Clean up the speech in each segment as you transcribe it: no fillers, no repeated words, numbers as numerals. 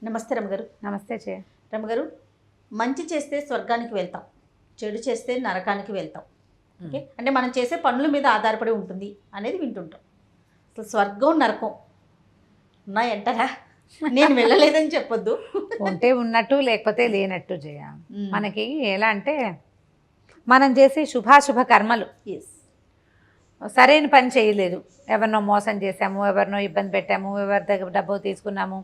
నమస్తే రమగారు. నమస్తే చే రమగారు, మంచి చేస్తే స్వర్గానికి వెళ్తాం, చెడు చేస్తే నరకానికి వెళ్తాం. ఓకే, అంటే మనం చేసే పనుల మీద ఆధారపడి ఉంటుంది అనేది వింటుంటాం. అసలు స్వర్గం నరకం ఉన్నాయంటారా? నేను వెళ్ళలేదని చెప్పొద్దు. ఉంటే ఉన్నట్టు లేకపోతే లేనట్టు చేయ. మనకి ఎలా అంటే మనం చేసే శుభాశుభ కర్మలు సరైన పని చేయలేదు, ఎవరినో మోసం చేసాము, ఎవరినో ఇబ్బంది పెట్టాము, ఎవరి దగ్గర డబ్బు తీసుకున్నాము,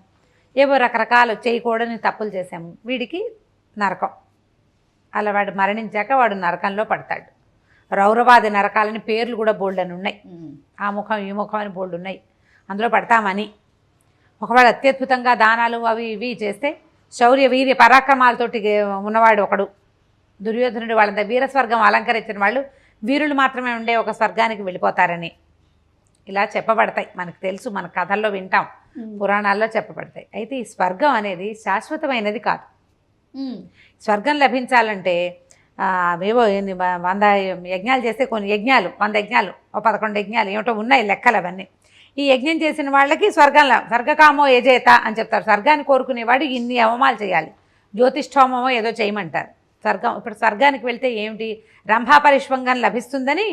ఏవో రకరకాలు చేయకూడని తప్పులు చేసాము, వీడికి నరకం. అలా వాడు మరణించాక వాడు నరకంలో పడతాడు. రౌరవాది నరకాలని పేర్లు కూడా బోల్డ్ అని ఉన్నాయి. ఆ ముఖం ఈ ముఖం అని బోల్డ్ ఉన్నాయి, అందులో పడతామని. ఒకవేళ అత్యద్భుతంగా దానాలు అవి ఇవి చేస్తే శౌర్య వీర్య పరాక్రమాలతోటి ఉన్నవాడు ఒకడు. దుర్యోధనుడు వాళ్ళంతా వీరస్వర్గం అలంకరించిన వాళ్ళు వీరులు మాత్రమే ఉండే ఒక స్వర్గానికి వెళ్ళిపోతారని ఇలా చెప్పబడతాయి. మనకు తెలుసు, మన కథల్లో వింటాం, పురాణాల్లో చెప్పబడతాయి. అయితే ఈ స్వర్గం అనేది శాశ్వతమైనది కాదు. స్వర్గం లభించాలంటే ఏవో 100 యజ్ఞాలు చేస్తే కొన్ని యజ్ఞాలు 100 యజ్ఞాలు 11 యజ్ఞాలు ఏమిటో ఉన్నాయి లెక్కలు అవన్నీ. ఈ యజ్ఞం చేసిన వాళ్ళకి స్వర్గకామో యజేత అని చెప్తారు. స్వర్గాన్ని కోరుకునేవాడు ఇన్ని అవమాలు చేయాలి, జ్యోతిష్ఠోమమో ఏదో చేయమంటారు. ఇప్పుడు స్వర్గానికి వెళ్తే ఏమిటి, రంభాపరిష్వంగం లభిస్తుందని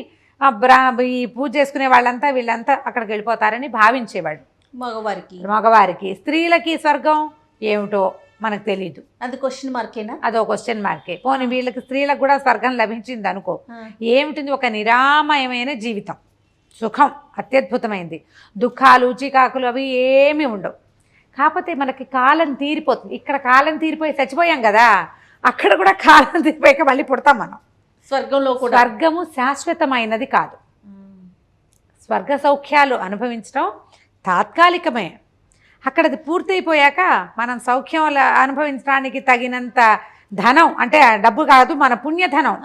ఈ పూజ చేసుకునే వాళ్ళంతా వీళ్ళంతా అక్కడికి వెళ్ళిపోతారని భావించేవాడు మగవారికి. స్త్రీలకి స్వర్గం ఏమిటో మనకు తెలీదు, అది క్వశ్చన్ మార్కేనా? అదో క్వశ్చన్ మార్కే. పోనీ వీళ్ళకి స్త్రీలకు కూడా స్వర్గం లభించింది అనుకో, ఏమిటింది, ఒక నిరామయమైన జీవితం, సుఖం అత్యద్భుతమైంది, దుఃఖాలు చికాకులు అవి ఏమీ ఉండవు. కాకపోతే మనకి కాలం తీరిపోతుంది. ఇక్కడ కాలం తీరిపోయి చచ్చిపోయాం కదా, అక్కడ కూడా కాలం తీరిపోయాక మళ్ళీ పుడతాం మనం. స్వర్గంలో కూడా స్వర్గము శాశ్వతమైనది కాదు. స్వర్గ సౌఖ్యాలు అనుభవించడం తాత్కాలికమే. అక్కడది పూర్తయిపోయాక మనం సౌఖ్యం అనుభవించడానికి తగినంత ధనం, అంటే డబ్బు కాదు, మన పుణ్యధనం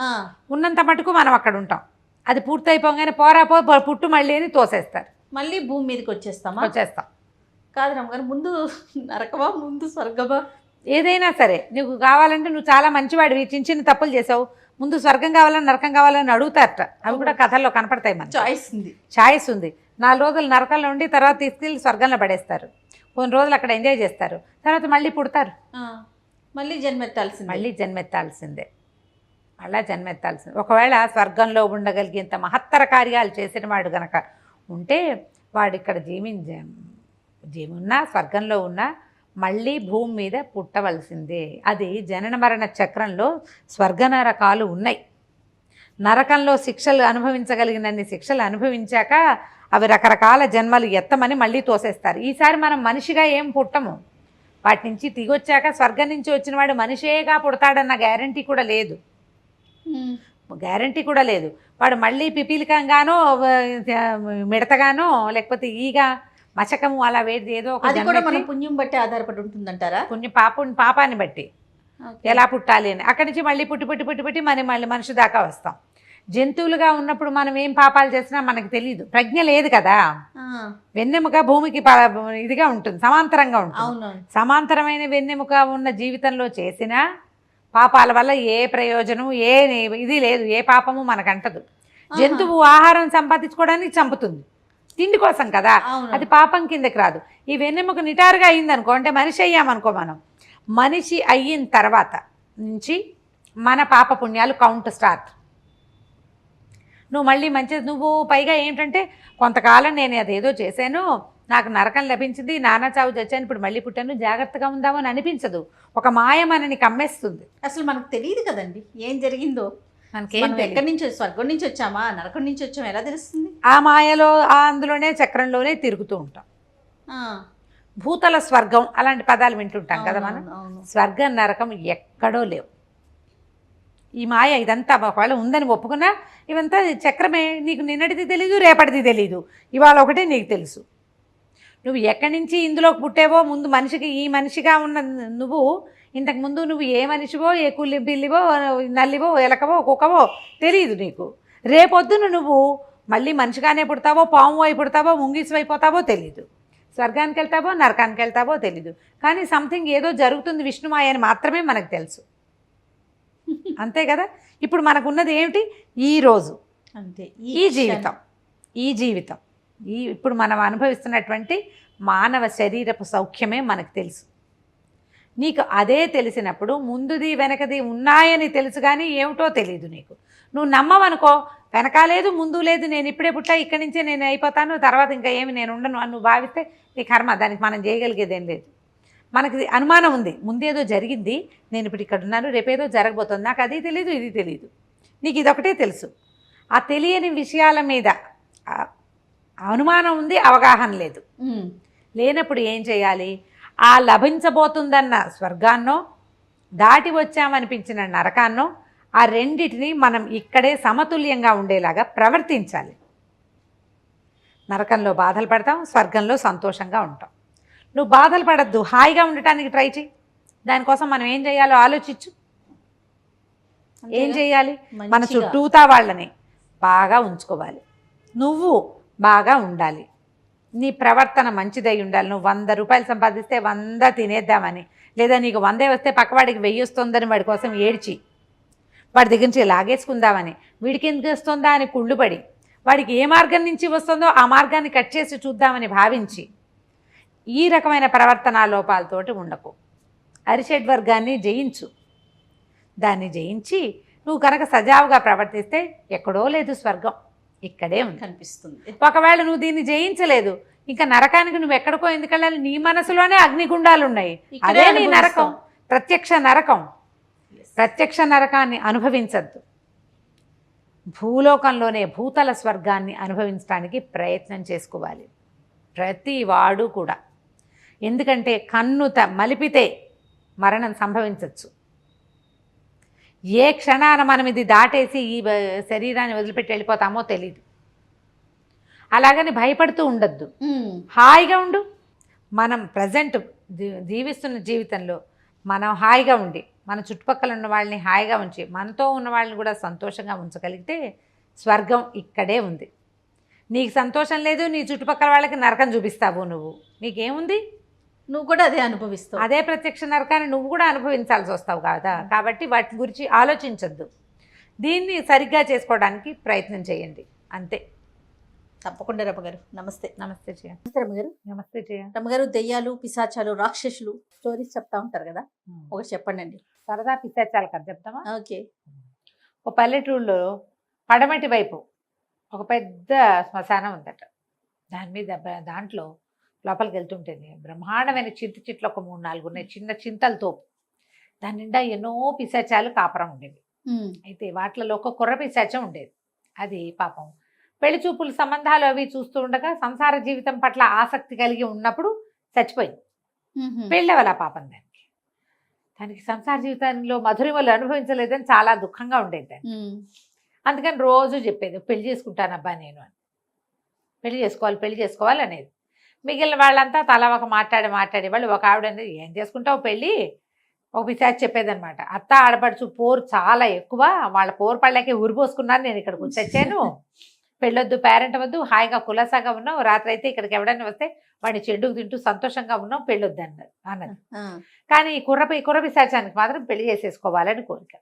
ఉన్నంత మటుకు మనం అక్కడ ఉంటాం. అది పూర్తయిపోగానే పోరాపో పుట్టు మళ్ళీ అని తోసేస్తారు, మళ్ళీ భూమి మీదకి వచ్చేస్తాం. కాదు రమ్మగారు, ముందు నరకమా ముందు స్వర్గమా? ఏదైనా సరే నీకు కావాలంటే, నువ్వు చాలా మంచివాడివి, చిన్న చిన్న తప్పులు చేసావు, ముందు స్వర్గం కావాలని నరకం కావాలని అడుగుతారట. అవి కూడా కథల్లో కనపడతాయి. మన చాయిస్ ఉంది. 4 రోజులు నరకంలో ఉండి తర్వాత తీసుకెళ్ళి స్వర్గంలో పడేస్తారు. కొన్ని రోజులు అక్కడ ఎంజాయ్ చేస్తారు, తర్వాత మళ్ళీ పుడతారు, మళ్ళీ జన్మెత్తాల్సిందే. ఒకవేళ స్వర్గంలో ఉండగలిగేంత మహత్తర కార్యాలు చేసిన వాడు గనక ఉంటే వాడు ఇక్కడ జీవున్నా స్వర్గంలో ఉన్నా మళ్ళీ భూమి మీద పుట్టవలసిందే. అది జనన మరణ చక్రంలో స్వర్గ నరకాలు ఉన్నాయి. నరకంలో శిక్షలు అనుభవించగలిగినన్ని శిక్షలు అనుభవించాక అవి రకరకాల జన్మలు ఎత్తమని మళ్ళీ తోసేస్తారు. ఈసారి మనం మనిషిగా ఏం పుట్టము, వాటి నుంచి దిగొచ్చాక స్వర్గం నుంచి వచ్చిన వాడు మనిషేగా పుడతాడన్న గ్యారంటీ కూడా లేదు. వాడు మళ్ళీ పిపీలికంగానో మిడతగానో లేకపోతే ఈగ మచకము అలా ఏదో పుణ్యం బట్టి ఆధారపడి ఉంటుందంటారా? పాపాన్ని బట్టి ఎలా పుట్టాలి అని అక్కడి నుంచి మళ్ళీ పుట్టి మళ్ళీ మనిషి దాకా వస్తాం. జంతువులుగా ఉన్నప్పుడు మనం ఏం పాపాలు చేసినా మనకు తెలియదు, ప్రజ్ఞ లేదు కదా. వెన్నెముక భూమికి ఇదిగా ఉంటుంది, సమాంతరంగా ఉంటుంది. సమాంతరమైన వెన్నెముక ఉన్న జీవితంలో చేసిన పాపాల వల్ల ఏ ప్రయోజనం ఇది లేదు, ఏ పాపము మనకంటదు. జంతువు ఆహారం సంపాదించుకోవడానికి చంపుతుంది, తిండి కోసం కదా, అది పాపం కిందకి రాదు. ఈ వెన్నెముక నిటారుగా అయ్యిందనుకో, అంటే మనిషి అయ్యామనుకో, మనం మనిషి అయిన తర్వాత నుంచి మన పాప పుణ్యాలు కౌంట్ స్టార్ట్. నువ్వు మళ్ళీ నువ్వు పైగా ఏంటంటే కొంతకాలం నేను అదేదో చేశాను, నాకు నరకం లభించింది, నానా చావు చచ్చాను, ఇప్పుడు మళ్ళీ పుట్టాను, జాగ్రత్తగా ఉందామని అనిపించదు. ఒక మాయ మనని కమ్మేస్తుంది. అసలు మనకు తెలియదు కదండి ఏం జరిగిందో. ఎక్కడి నుంచి, స్వర్గం నుంచి వచ్చామా నరకం నుంచి వచ్చామా ఎలా తెలుస్తుంది? ఆ మాయలో అందులోనే చక్రంలోనే తిరుగుతూ ఉంటాం. భూతల స్వర్గం అలాంటి పదాలు వింటుంటాం కదా మనం. స్వర్గం నరకం ఎక్కడో లేవు. ఈ మాయ ఇదంతా ఒకవేళ ఉందని ఒప్పుకున్నా ఇవంతా చక్రమే. నీకు నిన్నటిది తెలీదు, రేపటిది తెలీదు, ఇవాళ ఒకటే నీకు తెలుసు. నువ్వు ఎక్కడి నుంచి ఇందులోకి పుట్టావో, ముందు మనిషికి ఈ మనిషిగా ఉన్న నువ్వు ఇంతకుముందు నువ్వు ఏ మనిషివో, ఏ పిల్లివో, నల్లివో, ఎలకవో, కుక్కవో తెలియదు నీకు. రేపొద్దున నువ్వు మళ్ళీ మనిషిగానే పుడతావో, పాము అయి పుడతావో, ముంగిసు అయిపోతావో తెలీదు. స్వర్గానికి వెళ్తావో నరకానికి వెళ్తావో తెలీదు. కానీ సంథింగ్ ఏదో జరుగుతుంది విష్ణుమాయ అని మాత్రమే మనకు తెలుసు. అంతే కదా. ఇప్పుడు మనకున్నది ఏమిటి, ఈ రోజు అంతే, ఈ జీవితం ఇప్పుడు మనం అనుభవిస్తున్నటువంటి మానవ శరీరపు సౌఖ్యమే మనకు తెలుసు. నీకు అదే తెలిసినప్పుడు ముందుది వెనకది ఉన్నాయని తెలుసు కానీ ఏమిటో తెలియదు నీకు. నువ్వు నమ్మవనుకో, వెనకాలేదు ముందు లేదు, నేను ఇప్పుడే పుట్టా, ఇక్కడి నుంచే నేను అయిపోతాను, తర్వాత ఇంకా ఏమి నేను ఉండను అని నువ్వు భావిస్తే నీ కర్మ. దానికి మనం చేయగలిగేదేం లేదు. మనకి అనుమానం ఉంది, ముందేదో జరిగింది, నేను ఇప్పుడు ఇక్కడ ఉన్నాను, రేపేదో జరగబోతుంది, నాకు అది తెలీదు ఇది తెలీదు, నీకు ఇదొకటే తెలుసు. ఆ తెలియని విషయాల మీద అనుమానం ఉంది, అవగాహన లేదు. లేనప్పుడు ఏం చేయాలి? ఆ లభించబోతుందన్న స్వర్గాన్నో దాటి వచ్చామనిపించిన నరకాన్నో ఆ రెండిటిని మనం ఇక్కడే సమతుల్యంగా ఉండేలాగా ప్రవర్తించాలి. నరకంలో బాధలు పడతాం, స్వర్గంలో సంతోషంగా ఉంటాం. నువ్వు బాధలు పడద్దు, హాయిగా ఉండటానికి ట్రై చేయి. దానికోసం మనం ఏం చేయాలో ఆలోచించు. ఏం చేయాలి? మన చుట్టూతా వాళ్ళని బాగా ఉంచుకోవాలి, నువ్వు బాగా ఉండాలి, నీ ప్రవర్తన మంచిదై ఉండాలి. నువ్వు 100 రూపాయలు సంపాదిస్తే 100 తినేద్దామని, లేదా నీకు 100 వస్తే పక్కవాడికి 1000 వస్తుందని వాడి కోసం ఏడ్చి వాడి దగ్గర నుంచి లాగేసుకుందామని, వీడికి ఎందుకు వస్తుందా అని కుళ్ళుపడి, వాడికి ఏ మార్గం నుంచి వస్తుందో ఆ మార్గాన్ని కట్ చేసి చూద్దామని భావించి ఈ రకమైన ప్రవర్తనా లోపాలతోటి ఉండకు. అరిషడ్ వర్గాన్ని జయించు. దాన్ని జయించి నువ్వు కనుక సజావుగా ప్రవర్తిస్తే ఎక్కడో లేదు స్వర్గం, ఇక్కడే ఉంది కనిపిస్తుంది. ఒకవేళ నువ్వు దీన్ని జయించలేదు, ఇంకా నరకానికి నువ్వు ఎక్కడికో ఎందుకు వెళ్ళాలి? నీ మనసులోనే అగ్నిగుండాలు ఉన్నాయి, అదే నీ నరకం, ప్రత్యక్ష నరకం. ప్రత్యక్ష నరకాన్ని అనుభవించద్దు. భూలోకంలోనే భూతల స్వర్గాన్ని అనుభవించడానికి ప్రయత్నం చేసుకోవాలి ప్రతి వాడు కూడా. ఎందుకంటే కన్ను మలిపితే మరణం సంభవించవచ్చు. ఏ క్షణాన మనం ఇది దాటేసి ఈ శరీరాన్ని వదిలిపెట్టి వెళ్ళిపోతామో తెలియదు. అలాగని భయపడుతూ ఉండద్దు, హాయిగా ఉండు. మనం ప్రజెంట్ జీవిస్తున్న జీవితంలో మనం హాయిగా ఉండి మన చుట్టుపక్కల ఉన్న వాళ్ళని హాయిగా ఉంచి మనతో ఉన్న వాళ్ళని కూడా సంతోషంగా ఉంచగలిగితే స్వర్గం ఇక్కడే ఉంది. నీకు సంతోషం లేదు, నీ చుట్టుపక్కల వాళ్ళకి నరకం చూపిస్తావు నువ్వు, నీకేముంది? నువ్వు కూడా అదే అనుభవిస్తావు, అదే ప్రత్యక్ష నరకాన్ని నువ్వు కూడా అనుభవించాల్సి వస్తావు కదా. కాబట్టి వాటి గురించి ఆలోచించద్దు, దీన్ని సరిగ్గా చేసుకోవడానికి ప్రయత్నం చేయండి, అంతే. తప్పకుండా రమ్మగారు. నమస్తే. నమస్తే జయ. నమస్తే రమ్మగారు. నమస్తే జయ. రమ్మగారు, దెయ్యాలు, పిశాచాలు, రాక్షసులు స్టోరీస్ చెప్తా ఉంటారు కదా, ఒకటి చెప్పండి అండి. సరదా పిశాచాలు కదా చెప్తామా? ఓకే. ఒక పల్లెటూరులో పడమటి వైపు ఒక పెద్ద శ్మశానం ఉందట. దాని మీద దాంట్లో లోపలికి వెళ్తుంటేనే బ్రహ్మాండమైన చింత చెట్లు ఒక 3-4 ఉన్నాయి, చిన్న చింతలతో. దాని నిండా ఎన్నో పిశాచాలు కాపురం ఉండేవి. అయితే వాటిలో ఒక కుర్ర పిశాచం ఉండేది. అది పాపం పెళ్లి చూపుల సంబంధాలు అవి చూస్తూ ఉండగా సంసార జీవితం పట్ల ఆసక్తి కలిగి ఉన్నప్పుడు చచ్చిపోయింది. పెళ్ళవల పాపం దానికి సంసార జీవితంలో మధురిమలు అనుభవించలేదని చాలా దుఃఖంగా ఉండేది దాన్ని. అందుకని రోజు చెప్పేది, పెళ్లి చేసుకుంటానబ్బా నేను అని, పెళ్లి చేసుకోవాలి అనేది. మిగిలిన వాళ్ళంతా తలా ఒక మాట్లాడి వాళ్ళు, ఒక ఆవిడ అనేది ఏం చేసుకుంటావు పెళ్ళి, ఒక పిశాచి చెప్పేదనమాట. అత్త ఆడపడుచు పోరు చాలా ఎక్కువ, వాళ్ళ పోరు పళ్ళకి ఊరిపోసుకున్నాను, నేను ఇక్కడికి వచ్చాను, పెళ్ళొద్దు, పేరెంట్ వద్దు, హాయిగా కులాసాగా ఉన్నావు, రాత్రి అయితే ఇక్కడికి ఎవడైనా వస్తే వాడిని చెడుకు తింటూ సంతోషంగా ఉన్నావు, పెళ్ళొద్దు అన్నది. కానీ కుర్ర పిశాచానికి మాత్రం పెళ్లి చేసేసుకోవాలని కోరిక.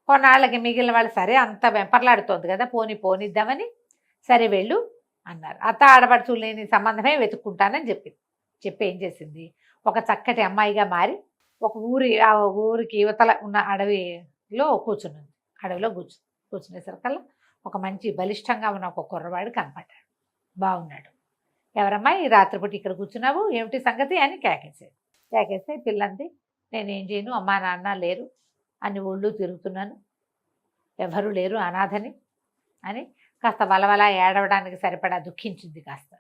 కొన్నాళ్ళకి మిగిలిన వాళ్ళు సరే అంత వెంపర్లాడుతోంది కదా, పోనిద్దామని సరే వెళ్ళు అన్నారు. అత్త ఆడపడుచు లేని సంబంధమే వెతుక్కుంటానని చెప్పి ఏం చేసింది, ఒక చక్కటి అమ్మాయిగా మారి ఒక ఆ ఊరికి యువతల ఉన్న అడవిలో కూర్చున్నది. అడవిలో కూర్చునేసరికల్లా ఒక మంచి బలిష్టంగా ఉన్న ఒక కుర్రవాడు కనపడ్డాడు. బాగున్నాడు. ఎవరమ్మా ఈ రాత్రిపూట ఇక్కడ కూర్చున్నావు, ఏమిటి సంగతి అని కేకేస్తే పిల్లంది, నేనేం చేయను, అమ్మా నాన్న లేరు, అన్ని ఊళ్ళు తిరుగుతున్నాను, ఎవరు లేరు, అనాథని అని కాస్త వలవల ఏడవడానికి సరిపడా దుఃఖించింది. కాస్త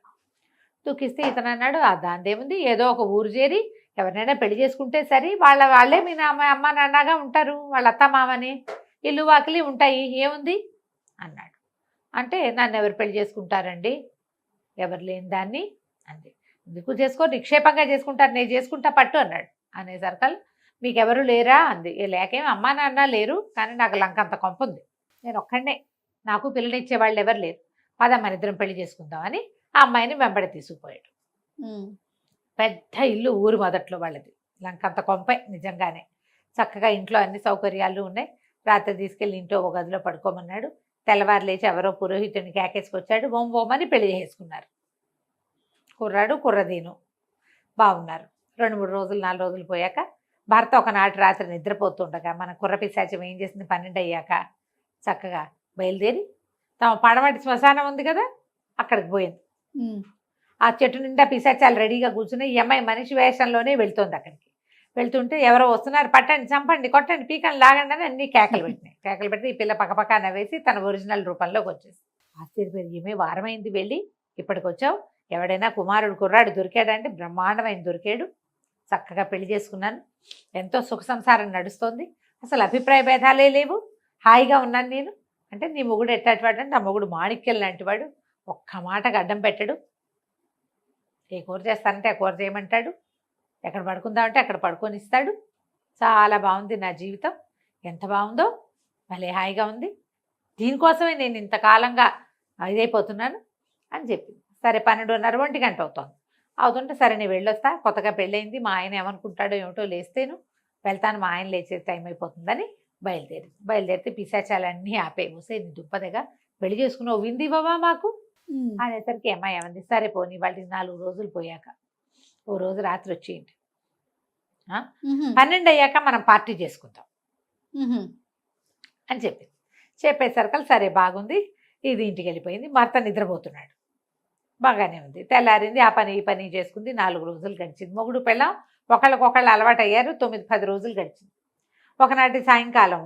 దుఃఖిస్తే ఇతను అన్నాడు, దాందేముంది, ఏదో ఒక ఊరు చేరి ఎవరినైనా పెళ్లి చేసుకుంటే సరే, వాళ్ళే మీ అమ్మ నాన్నగా ఉంటారు, వాళ్ళ అత్త మామని, ఇల్లు వాకిలి ఉంటాయి, ఏముంది అన్నాడు. అంటే నన్ను ఎవరు పెళ్లి చేసుకుంటారండి, ఎవరు లేని దాన్ని అంది. ఎందుకు నిక్షేపంగా చేసుకుంటారు, నేను చేసుకుంటా పట్టు అన్నాడు. అనేసరికల్ మీకెవరు లేరా అంది. లేకేం అమ్మా నాన్న లేరు, కానీ నాకు లంకంత కొంప ఉంది, నేను ఒక్కడే, నాకు పిల్లనిచ్చే వాళ్ళు ఎవరు లేరు, పద మన ఇద్దరం పెళ్లి చేసుకుందామని ఆ అమ్మాయిని వెంబడి తీసుకుపోయాడు. పెద్ద ఇల్లు ఊరు మొదట్లో వాళ్ళది, లంకంత కొంపే నిజంగానే. చక్కగా ఇంట్లో అన్ని సౌకర్యాలు ఉన్నాయి. రాత్రి తీసుకెళ్ళి ఇంట్లో ఒక గదిలో పడుకోమన్నాడు. తెల్లవారు లేచి ఎవరో పురోహితుడిని కేకేసుకొచ్చాడు, ఓమని పెళ్లి చేసుకున్నారు. కుర్రాడు కుర్రదీను బాగున్నారు. 2-3 రోజులు 4 రోజులు పోయాక భర్త ఒకనాటి రాత్రి నిద్రపోతుండగా మన కుర్రపిశాచం ఏం చేసింది 12 అయ్యాక చక్కగా బయలుదేరి తమ పడమటి శ్మశానం ఉంది కదా అక్కడికి పోయింది. ఆ చెట్టు నిండా పిశాచాలు రెడీగా కూర్చుని ఈ అమ్మాయి మనిషి వేషంలోనే వెళ్తోంది. అక్కడికి వెళ్తుంటే ఎవరో వస్తున్నారు, పట్టండి, చంపండి, కొట్టండి, పీకని, లాగండి అని అన్ని కేకలు పెట్టినాయి. కేకలు పెట్టి ఈ పిల్ల పక్కపక్క నవ్వేసి తన ఒరిజినల్ రూపంలోకి వచ్చేసి ఆశ్చర్యపోయి, ఏమే వారమైంది వెళ్ళి ఇప్పటికి వచ్చావు, ఎవడైనా కుర్రాడు దొరికాడంటే బ్రహ్మాండమైన దొరికాడు, చక్కగా పెళ్లి చేసుకున్నాను, ఎంతో సుఖ సంసారం నడుస్తోంది, అసలు అభిప్రాయ భేదాలే లేవు, హాయిగా ఉన్నాను నేను అంటే, నీ మొగుడు ఎట్టాటివాడు అంటే, నా మొగుడు మాణిక్యం లాంటివాడు, ఒక్క మాటకు అడ్డం పెట్టడు, ఏ కూర చేస్తానంటే ఆ కూర చేయమంటాడు, ఎక్కడ పడుకుందామంటే అక్కడ పడుకొని ఇస్తాడు, చాలా బాగుంది నా జీవితం, ఎంత బాగుందో, భలే హాయిగా ఉంది, దీనికోసమే నేను ఇంతకాలంగా ఇదైపోతున్నాను అని చెప్పింది. సరే 12:30 1 గంట అవుతుంటే సరే నేను వెళ్ళొస్తా, కొత్తగా పెళ్ళయింది, మా ఆయన ఏమనుకుంటాడో ఏమిటో, లేస్తేను వెళ్తాను, మా ఆయన లేచే టైం అయిపోతుందని బయలుదేరితే పిశాచాలన్నీ ఆపే, వస్తే నీ దుప్పదగా పెళ్లి చేసుకున్నావు, వింది ఇవ్వవా మాకు అనేసరికి అమ్మాయి ఏమంది, సరే పోనీ వాళ్ళకి 4 రోజులు పోయాక ఓ రోజు రాత్రి వచ్చేయండి, 12 అయ్యాక మనం పార్టీ చేసుకుందాం అని చెప్పింది. చెప్పేసరికి సరే బాగుంది, ఇది ఇంటికి వెళ్ళిపోయింది, భర్త నిద్రపోతున్నాడు, బాగానే ఉంది. తెల్లారింది, ఆ పని ఈ పని చేసుకుంది, 4 రోజులు గడిచింది. మొగుడు పిల్లం ఒకళ్ళకొకళ్ళు అలవాటు అయ్యారు, 9-10 రోజులు గడిచింది. ఒకనాటి సాయంకాలం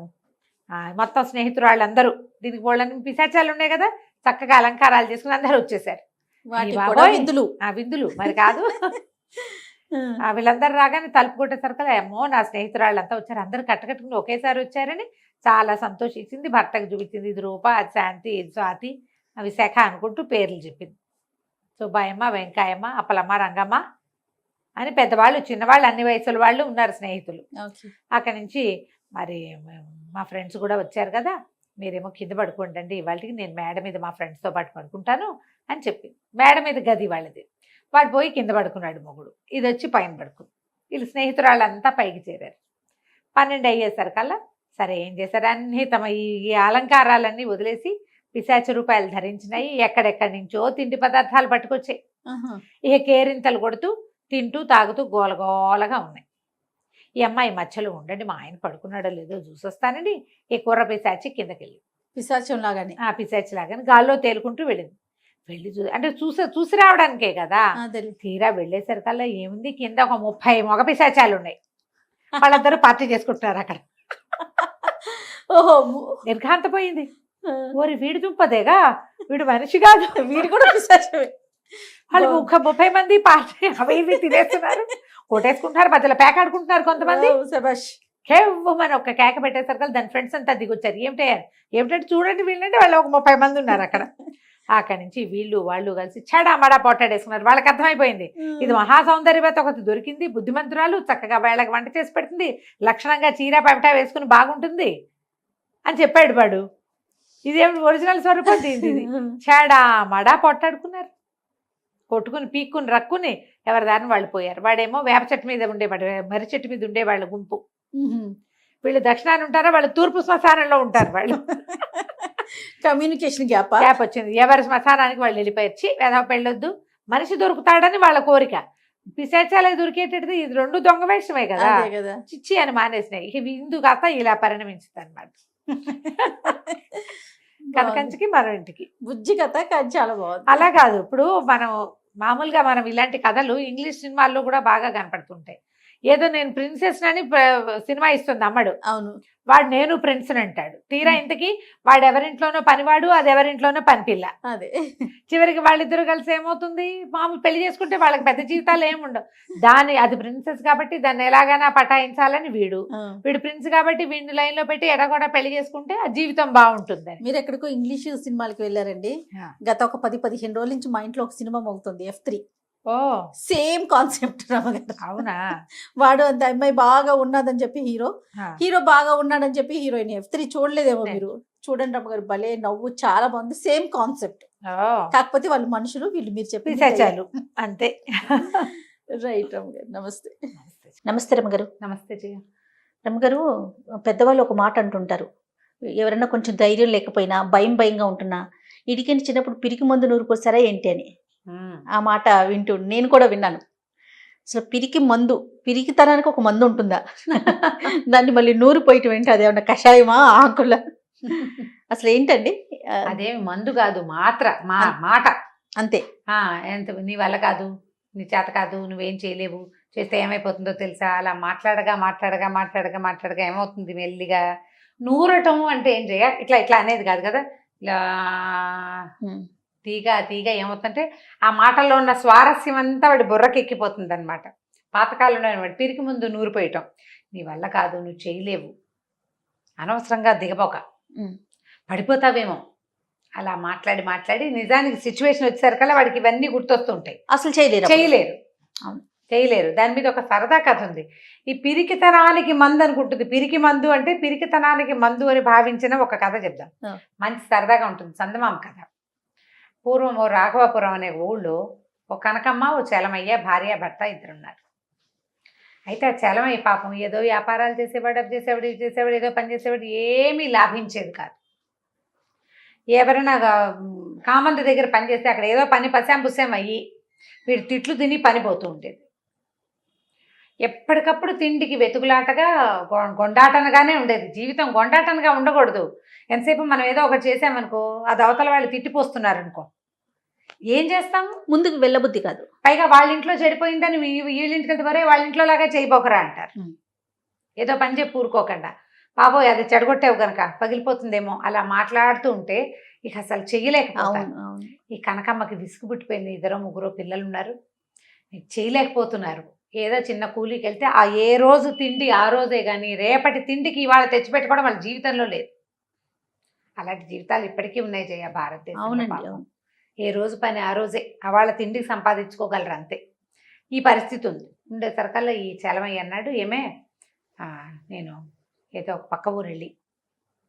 మొత్తం స్నేహితురాళ్ళందరూ, దీనికి వాళ్ళని పిశాచాలు ఉన్నాయి కదా, చక్కగా అలంకారాలు చేసుకుని అందరూ వచ్చేసారు. విందులు మరి కాదు, వీళ్ళందరూ రాగానే తలుపు కొట్టేసరికి అమ్మో నా స్నేహితురాళ్ళంతా వచ్చారు, అందరూ కట్టుకట్టుకుని ఒకేసారి వచ్చారని చాలా సంతోషించింది. భర్తకు చూపించింది, ఇది రూప, అది శాంతి, ఇది స్వాతి, అవి శాఖ అనుకుంటూ పేర్లు చెప్పింది. సుబ్బాయమ్మ, వెంకాయమ్మ, అప్పలమ్మ, రంగమ్మ అని పెద్దవాళ్ళు చిన్నవాళ్ళు అన్ని వయసుల వాళ్ళు ఉన్నారు స్నేహితులు. అక్కడి నుంచి మరి మా ఫ్రెండ్స్ కూడా వచ్చారు కదా, మీరేమో కింద పడుకోండి, ఇవాళకి నేను మేడ మీద మా ఫ్రెండ్స్తో పాటు పడుకుంటాను అని చెప్పింది. మేడ మీద గది వాళ్ళది, వాడు పోయి కింద పడుకున్నాడు మొగుడు, ఇది వచ్చి పైన పడుకుంది. వీళ్ళు స్నేహితురాళ్ళంతా పైకి చేరారు. 12 అయ్యేసరికల్లా సరే ఏం చేశారు, అన్నీ తమ ఈ అలంకారాలన్నీ వదిలేసి పిశాచ రూపాయలు ధరించినాయి, ఎక్కడెక్కడి నుంచో తిండి పదార్థాలు పట్టుకొచ్చాయి. ఇక కేరింతలు కొడుతూ తింటూ తాగుతూ గోలగోలగా ఉన్నాయి. ఈ అమ్మాయి మధ్యలో ఉండండి, మా ఆయన పడుకున్నాడో లేదో చూసొస్తానండి, ఈ కుర్ర పిశాచి కిందకి వెళ్ళింది. పిశాచం లాగానే, పిశాచి లాగానే గాల్లో తేలుకుంటూ వెళ్ళింది. వెళ్ళి అంటే చూసి రావడానికే కదా, తీరా వెళ్ళేసరికల్లా ఏముంది, కింద ఒక 30 మగ పిశాచాలు ఉన్నాయి. వాళ్ళందరూ పార్టీ చేసుకుంటున్నారు అక్కడ. ఓహో, నిర్ఘాంతపోయింది. ఓరి వీడి దుంపదేగా, వీడు మనిషి కాదు, వీడు కూడా పిశాచమే. వాళ్ళు 30 మంది పార్టీ అవి ఇవి తినేస్తున్నారు, కొట్టేసుకుంటున్నారు, మధ్యలో పేకాడుకుంటున్నారు కొంతమంది. కేవ్వమని ఒక కేక పెట్టేసరికి దాని ఫ్రెండ్స్ అంతా దిగొచ్చారు. ఏమిటంటే చూడండి వీళ్ళంటే వాళ్ళు ఒక 30 మంది ఉన్నారు అక్కడ. అక్కడి నుంచి వాళ్ళు కలిసి చెడామడా పొట్టాడేసుకున్నారు. వాళ్ళకి అర్థమైపోయింది, ఇది మహా సౌందర్యవత ఒకటి దొరికింది, బుద్ధిమంతురాలు, చక్కగా వాళ్ళకి వంట చేసి పెడుతుంది, లక్షణంగా చీర పమిటా వేసుకుని బాగుంటుంది అని చెప్పాడు వాడు. ఇదేమిటి ఒరిజినల్ స్వరూపం దీనిది. చెడామడా పొట్టాడుకున్నారు, కొట్టుకుని పీక్కుని రక్కుని ఎవరి దారిని వాళ్ళు పోయారు. వాడేమో వేప చెట్టు మీద ఉండేవాడు, మర్రి చెట్టు మీద ఉండేవాళ్ళ గుంపు. వీళ్ళు దక్షిణాన్ని ఉంటారా, వాళ్ళు తూర్పు శ్మశానంలో ఉంటారు. వాళ్ళు కమ్యూనికేషన్ గ్యాప్ వచ్చింది, ఎవరి శ్మశానానికి వాళ్ళు వెళ్ళిపోయారు. వేదవ పెళ్ళొద్దు, మనిషి దొరుకుతాడని వాళ్ళ కోరిక, పిశాచాలే దొరికేటది, ఇది 2 దొంగ వేషమే కదా, చిచ్చి అని మానేసినాయి. ఇందు కథ ఇలా పరిణమించింది అనమాట. కనకంచికి మరో ఇంటికి బుజ్జి కథ, కానీ చాలా బాగుంది. అలా కాదు, ఇప్పుడు మామూలుగా మనం ఇలాంటి కథలు ఇంగ్లీష్ సినిమాల్లో కూడా బాగా కనపడుతుంటాయి. ఏదో నేను ప్రిన్సెస్ అని సినిమా ఇస్తుంది అమ్మడు, అవును, వాడు నేను ప్రిన్స్ అంటాడు, తీరా ఇంతకి వాడు ఎవరింట్లోనో పనివాడు, అది ఎవరింట్లోనో పనిపిల్ల. అదే చివరికి వాళ్ళిద్దరూ కలిసి ఏమవుతుంది, మామూలు పెళ్లి చేసుకుంటే వాళ్ళకి పెద్ద జీవితాలు ఏముండవు. అది ప్రిన్సెస్ కాబట్టి దాన్ని ఎలాగైనా పటాయించాలని వీడు ప్రిన్స్ కాబట్టి వీడిని లైన్ లో పెట్టి ఎడగొడ పెళ్లి చేసుకుంటే ఆ జీవితం బాగుంటుంది. మీరు ఎక్కడికో ఇంగ్లీష్ సినిమాలకి వెళ్ళారండి, గత ఒక 10-15 రోజుల నుంచి మా ఇంట్లో ఒక సినిమా మోగుతుంది, F3. సేమ్ కాన్సెప్ట్ రమగారు. అవునా, వాడు అంత అమ్మాయి బాగా ఉన్నదని చెప్పి హీరో బాగా ఉన్నాడని చెప్పి హీరోయిన్. F3 చూడలేదేమో మీరు, చూడండి రమగారు, భలే నవ్వు, చాలా బాగుంది. సేమ్ కాన్సెప్ట్, కాకపోతే వాళ్ళు మనుషులు, వీళ్ళు మీరు చెప్పి చాలు అంతే. రైట్ రమగారు, నమస్తే. నమస్తే రమగారు. నమస్తే జయ. రమగారు, పెద్దవాళ్ళు ఒక మాట అంటుంటారు, ఎవరైనా కొంచెం ధైర్యం లేకపోయినా భయంగా ఉంటున్నా, ఇడికని చిన్నప్పుడు పిరికి మందు నూరుకోసారా ఏంటి అని. ఆ మాట నేను కూడా విన్నాను. అసలు పిరికితనానికి ఒక మందు ఉంటుందా? దాన్ని మళ్ళీ నూరు పోయటం ఏంటి? అదేమన్నా కషాయమా, ఆకుల? అసలు ఏంటండి? అదేమి మందు కాదు, మాట అంతే. ఎంత నీ వల్ల కాదు, నీ చేత కాదు, నువ్వేం చేయలేవు, చేస్తే ఏమైపోతుందో తెలుసా, అలా మాట్లాడగా ఏమవుతుంది మెల్లిగా నూరటం అంటే ఏం చేయ, ఇట్లా అనేది కాదు కదా, ఇలా తీగ ఏమవుతుందంటే ఆ మాటల్లో ఉన్న స్వారస్యం అంతా వాడి బుర్రకి ఎక్కిపోతుంది అనమాట. పాతకాలంలో వాడి పిరికి ముందు నూరిపోయటం, నీ వల్ల కాదు, నువ్వు చేయలేవు, అనవసరంగా దిగపోక, పడిపోతావేమో, అలా మాట్లాడి నిజానికి సిచ్యువేషన్ వచ్చేసరికల్లా వాడికి ఇవన్నీ గుర్తొస్తుంటాయి. అసలు చేయలేరు. దాని మీద ఒక సరదా కథ ఉంది. ఈ పిరికితనానికి మందు అనుకుంటుంది, పిరికి మందు అంటే పిరికితనానికి మందు అని భావించిన ఒక కథ చెప్దాం, మంచి సరదాగా ఉంటుంది. చందమామ కథ. పూర్వం రాఘవాపురం అనే ఊళ్ళో ఒక కనకమ్మ, ఓ చలమయ్య, భార్య భర్త ఇద్దరున్నారు. అయితే ఆ చలమయ్య పాపం ఏదో వ్యాపారాలు చేసేవాడు, అవి చేసేవాడు, ఏదో పని చేసేవాడు, ఏమీ లాభించేది కాదు. ఎవరైనా కామంది దగ్గర పని చేస్తే అక్కడ ఏదో పని పశాంపుశాం అయ్యి వీడు తిట్లు తిని పని పోతూ ఉండేది. ఎప్పటికప్పుడు తిండికి వెతుకులాటగా గొండాటనగానే ఉండేది. జీవితం గొండాటనగా ఉండకూడదు. ఎంతసేపు మనం ఏదో ఒకటి చేసామనుకో, అది అవతల వాళ్ళు తిట్టిపోస్తున్నారనుకో, ఏం చేస్తాము? ముందుకు వెళ్ళబుద్ధి కాదు. పైగా వాళ్ళ ఇంట్లో చెడిపోయిందని వీళ్ళింటికి వెళ్తే వరే వాళ్ళ ఇంట్లో లాగా చేయబోకరా అంటారు. ఏదో పని చెప్పి ఊరుకోకుండా, బాబోయ్ అది చెడగొట్టావు కనుక పగిలిపోతుందేమో, అలా మాట్లాడుతూ ఉంటే ఇక అసలు చెయ్యలేకపోతారు. ఈ కనకమ్మకి విసుగు పుట్టిపోయింది. 2-3 పిల్లలు ఉన్నారు, చేయలేకపోతున్నారు. ఏదో చిన్న కూలీకి వెళ్తే ఆ ఏ రోజు తిండి ఆ రోజే, కానీ రేపటి తిండికి ఇవాళ తెచ్చిపెట్టుకోవడం వాళ్ళ జీవితంలో లేదు. అలాంటి జీవితాలు ఇప్పటికీ ఉన్నాయి జయ భారతదేశంలో. ఏ రోజు పని ఆ రోజే, వాళ్ళ తిండికి సంపాదించుకోగలరు అంతే. ఈ పరిస్థితి ఉండేసరికల్లా ఈ చలమయ్య అన్నాడు, ఏమే నేను ఏదో ఒక పక్క ఊరు వెళ్ళి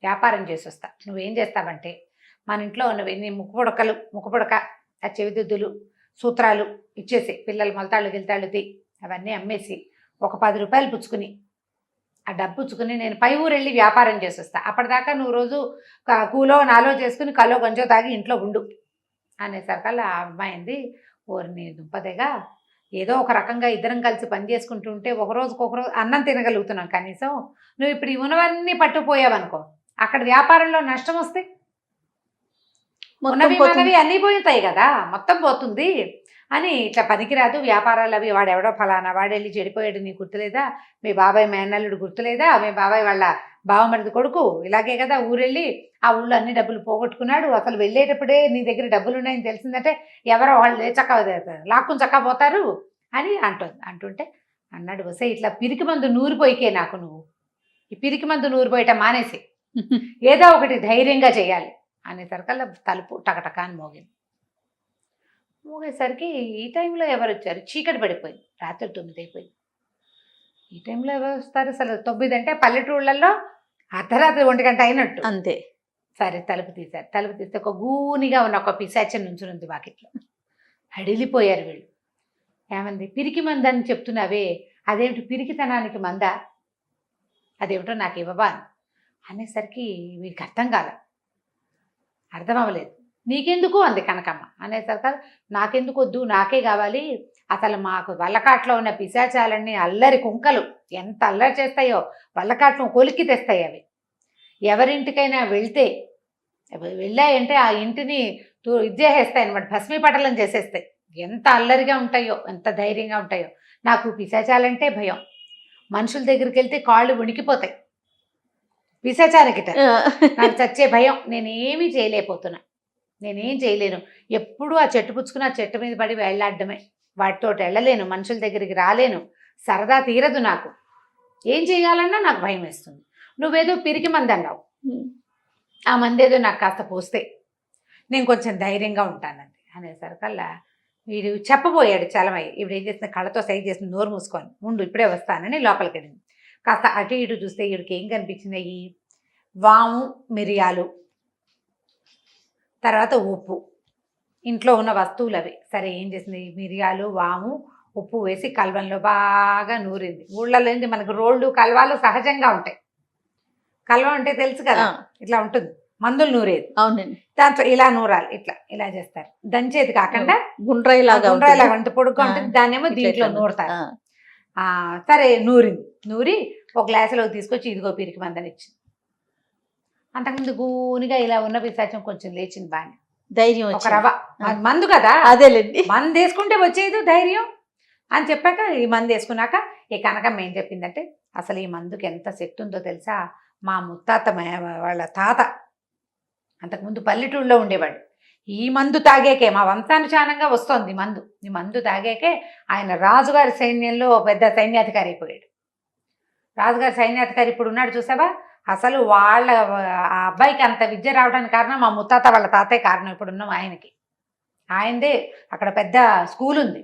వ్యాపారం చేసి వస్తా, నువ్వేం చేస్తావంటే మన ఇంట్లో ఉన్నవి ముక్కుపుడక, ఆ చెవిదిద్దులు, సూత్రాలు ఇచ్చేసి, పిల్లలు మొలతాళ్ళు గిల్తాళ్ళు అవన్నీ అమ్మేసి ఒక 10 రూపాయలు పుచ్చుకుని, ఆ డబ్బు పుచ్చుకుని నేను పై ఊరు వెళ్ళి వ్యాపారం చేసి వస్తా. అప్పటిదాకా నువ్వు రోజు కూలో నాలో చేసుకుని కల్లో కొంచెం తాగి ఇంట్లో ఉండు అనేసరికల్లా ఆ అమ్మాయింది, ఓరిని దుంపదేగా, ఏదో ఒక రకంగా ఇద్దరం కలిసి పని చేసుకుంటూ ఉంటే ఒకరోజు అన్నం తినగలుగుతున్నాం కనీసం. నువ్వు ఇప్పుడు ఉన్నవన్నీ పట్టుకుపోయావనుకో, అక్కడ వ్యాపారంలో నష్టం వస్తే ఉన్నవి మనవి అన్నీ పోతాయి కదా, మొత్తం పోతుంది అని. ఇట్లా పనికిరాదు వ్యాపారాలు అవి, వాడెవడో ఫలానా వాడు వెళ్ళి చెడిపోయాడు, నీకు గుర్తులేదా, మీ బాబాయ్ మేనల్లుడు గుర్తులేదా, మీ బాబాయ్ వాళ్ళ బావమరిది కొడుకు ఇలాగే కదా ఊరెళ్ళి ఆ ఊళ్ళో అన్ని డబ్బులు పోగొట్టుకున్నాడు, అసలు వెళ్ళేటప్పుడే నీ దగ్గర డబ్బులు ఉన్నాయని తెలిసిందంటే ఎవరో వాళ్ళు లాక్కుని పోతారు అని అంటుంటే అన్నాడు, వస్తే ఇట్లా పిరికి మందు నూరిపోయికే నాకు, నువ్వు ఈ పిరికి మందు నూరిపోయటం మానేసి ఏదో ఒకటి ధైర్యంగా చేయాలి అనేసరికల్లా తలుపు టకటకా అని మోగేసరికి ఈ టైంలో ఎవరు వచ్చారు? చీకటి పడిపోయింది, రాత్రి 9 అయిపోయింది. ఈ టైంలో ఎవరు వస్తారు? అసలు 9 అంటే పల్లెటూళ్ళల్లో అర్ధరాత్రి 1 గంట అయినట్టు అంతే. సరే తలుపు తీశారు. తలుపు తీస్తే ఒక గూనిగా ఉన్న ఒక పిశాచం నుంచునుంది వాకిట్లో. హడిలిపోయారు వీళ్ళు. ఏమంది? పిరికి మంద అని చెప్తున్నావే, అదేమిటి పిరికితనానికి మందా? అదేమిటో నాకు ఇవ్వవా అనేసరికి వీడికి అర్థం అవ్వలేదు. నీకెందుకు అంది కనకమ్మ. అనేసరికి నాకెందుకు వద్దు, నాకే కావాలి. అసలు మాకు వల్లకాట్లో ఉన్న పిశాచాలన్నీ అల్లరి కుంకలు, ఎంత అల్లరి చేస్తాయో, వల్లకాట్ను కొలిక్కి తెస్తాయి అవి. ఎవరింటికైనా వెళ్ళాయంటే ఆ ఇంటిని ఇది చేసేస్తాయి అనమాట, భస్మీపటలం చేసేస్తాయి. ఎంత అల్లరిగా ఉంటాయో, ఎంత ధైర్యంగా ఉంటాయో. నాకు పిశాచాలంటే భయం. మనుషుల దగ్గరికి వెళ్తే కాళ్ళు వణికిపోతాయి. పిశాచాలకిట నాకు చచ్చే భయం. నేనేమీ చేయలేకపోతున్నా, నేనేం చేయలేను. ఎప్పుడూ ఆ చెట్టు పుచ్చుకుని ఆ చెట్టు మీద పడి వెళ్ళాడమే, వాటితో వెళ్ళలేను, మనుషుల దగ్గరికి రాలేను, సరదా తీరదు నాకు. ఏం చేయాలన్నా నాకు భయం వేస్తుంది. నువ్వేదో పిరికి మంది అన్నావు, ఆ మంది ఏదో నాకు కాస్త పోస్తే నేను కొంచెం ధైర్యంగా ఉంటానండి అనేసరికల్లా వీడు చెప్పబోయాడు చలమయ్య. ఇప్పుడు ఏం చేస్తుంది, కళ్ళతో సైజ్ చేసింది, నోరు మూసుకొని ఉండు ఇప్పుడే వస్తానని లోపలికి వెళ్ళింది. కాస్త అటు ఇటు చూస్తే వీడికి ఏం కనిపించినాయి? వాము, మిరియాలు, తర్వాత ఉప్పు, ఇంట్లో ఉన్న వస్తువులు అవి. సరే ఏం చేసింది, మిరియాలు, వాము, ఉప్పు వేసి కల్వంలో బాగా నూరింది. ఊళ్ళలో ఏంది మనకు రోళ్ళు కల్వాలు సహజంగా ఉంటాయి. కల్వ అంటే తెలుసు కదా, ఇట్లా ఉంటుంది మందులు నూరేది. అవునండి. దాంతో ఇలా నూరాలి, ఇట్లా ఇలా చేస్తారు. దంచేది కాకుండా గుండ్రాయి లాగా గుండ్రాయిలాగా అంటే పొడుగ్గా ఉంటుంది, ఆ, దాన్నేమో ఇట్లా దీంట్లో ఇట్లా నూరుతారు. ఆ, సరే నూరి ఒక గ్లాసులో తీసుకొచ్చి ఇదిగో పిరికి మందనిచ్చింది. అంతకుముందు గూనిగా ఇలా ఉన్న పిశాచం కొంచెం లేచింది బాగా, ధైర్యం ఒక వచ్చింది. రవ. అది మందు కదా, అదేలేండి. మందు వేసుకుంటే వచ్చేది ధైర్యం అని చెప్పాక ఈ మందు వేసుకున్నాక ఈ కనకమ్మ ఏం చెప్పిందంటే, అసలు ఈ మందుకి ఎంత శక్తి ఉందో తెలుసా, మా ముత్తాత వాళ్ళ తాత అంతకుముందు పల్లెటూళ్ళలో ఉండేవాడు. ఈ మందు తాగేకే మా వంశానుచానంగా వస్తోంది ఈ మందు తాగేకే ఆయన రాజుగారి సైన్యంలో పెద్ద సైన్యాధికారి అయిపోయాడు. రాజుగారి సైన్యాధికారి ఇప్పుడు ఉన్నాడు చూసావా, అసలు వాళ్ళ ఆ అబ్బాయికి అంత విద్య రావడానికి కారణం మా ముత్తాత వాళ్ళ తాతయ్య కారణం. ఇప్పుడున్న ఆయనకి ఆయనదే అక్కడ పెద్ద స్కూల్ ఉంది,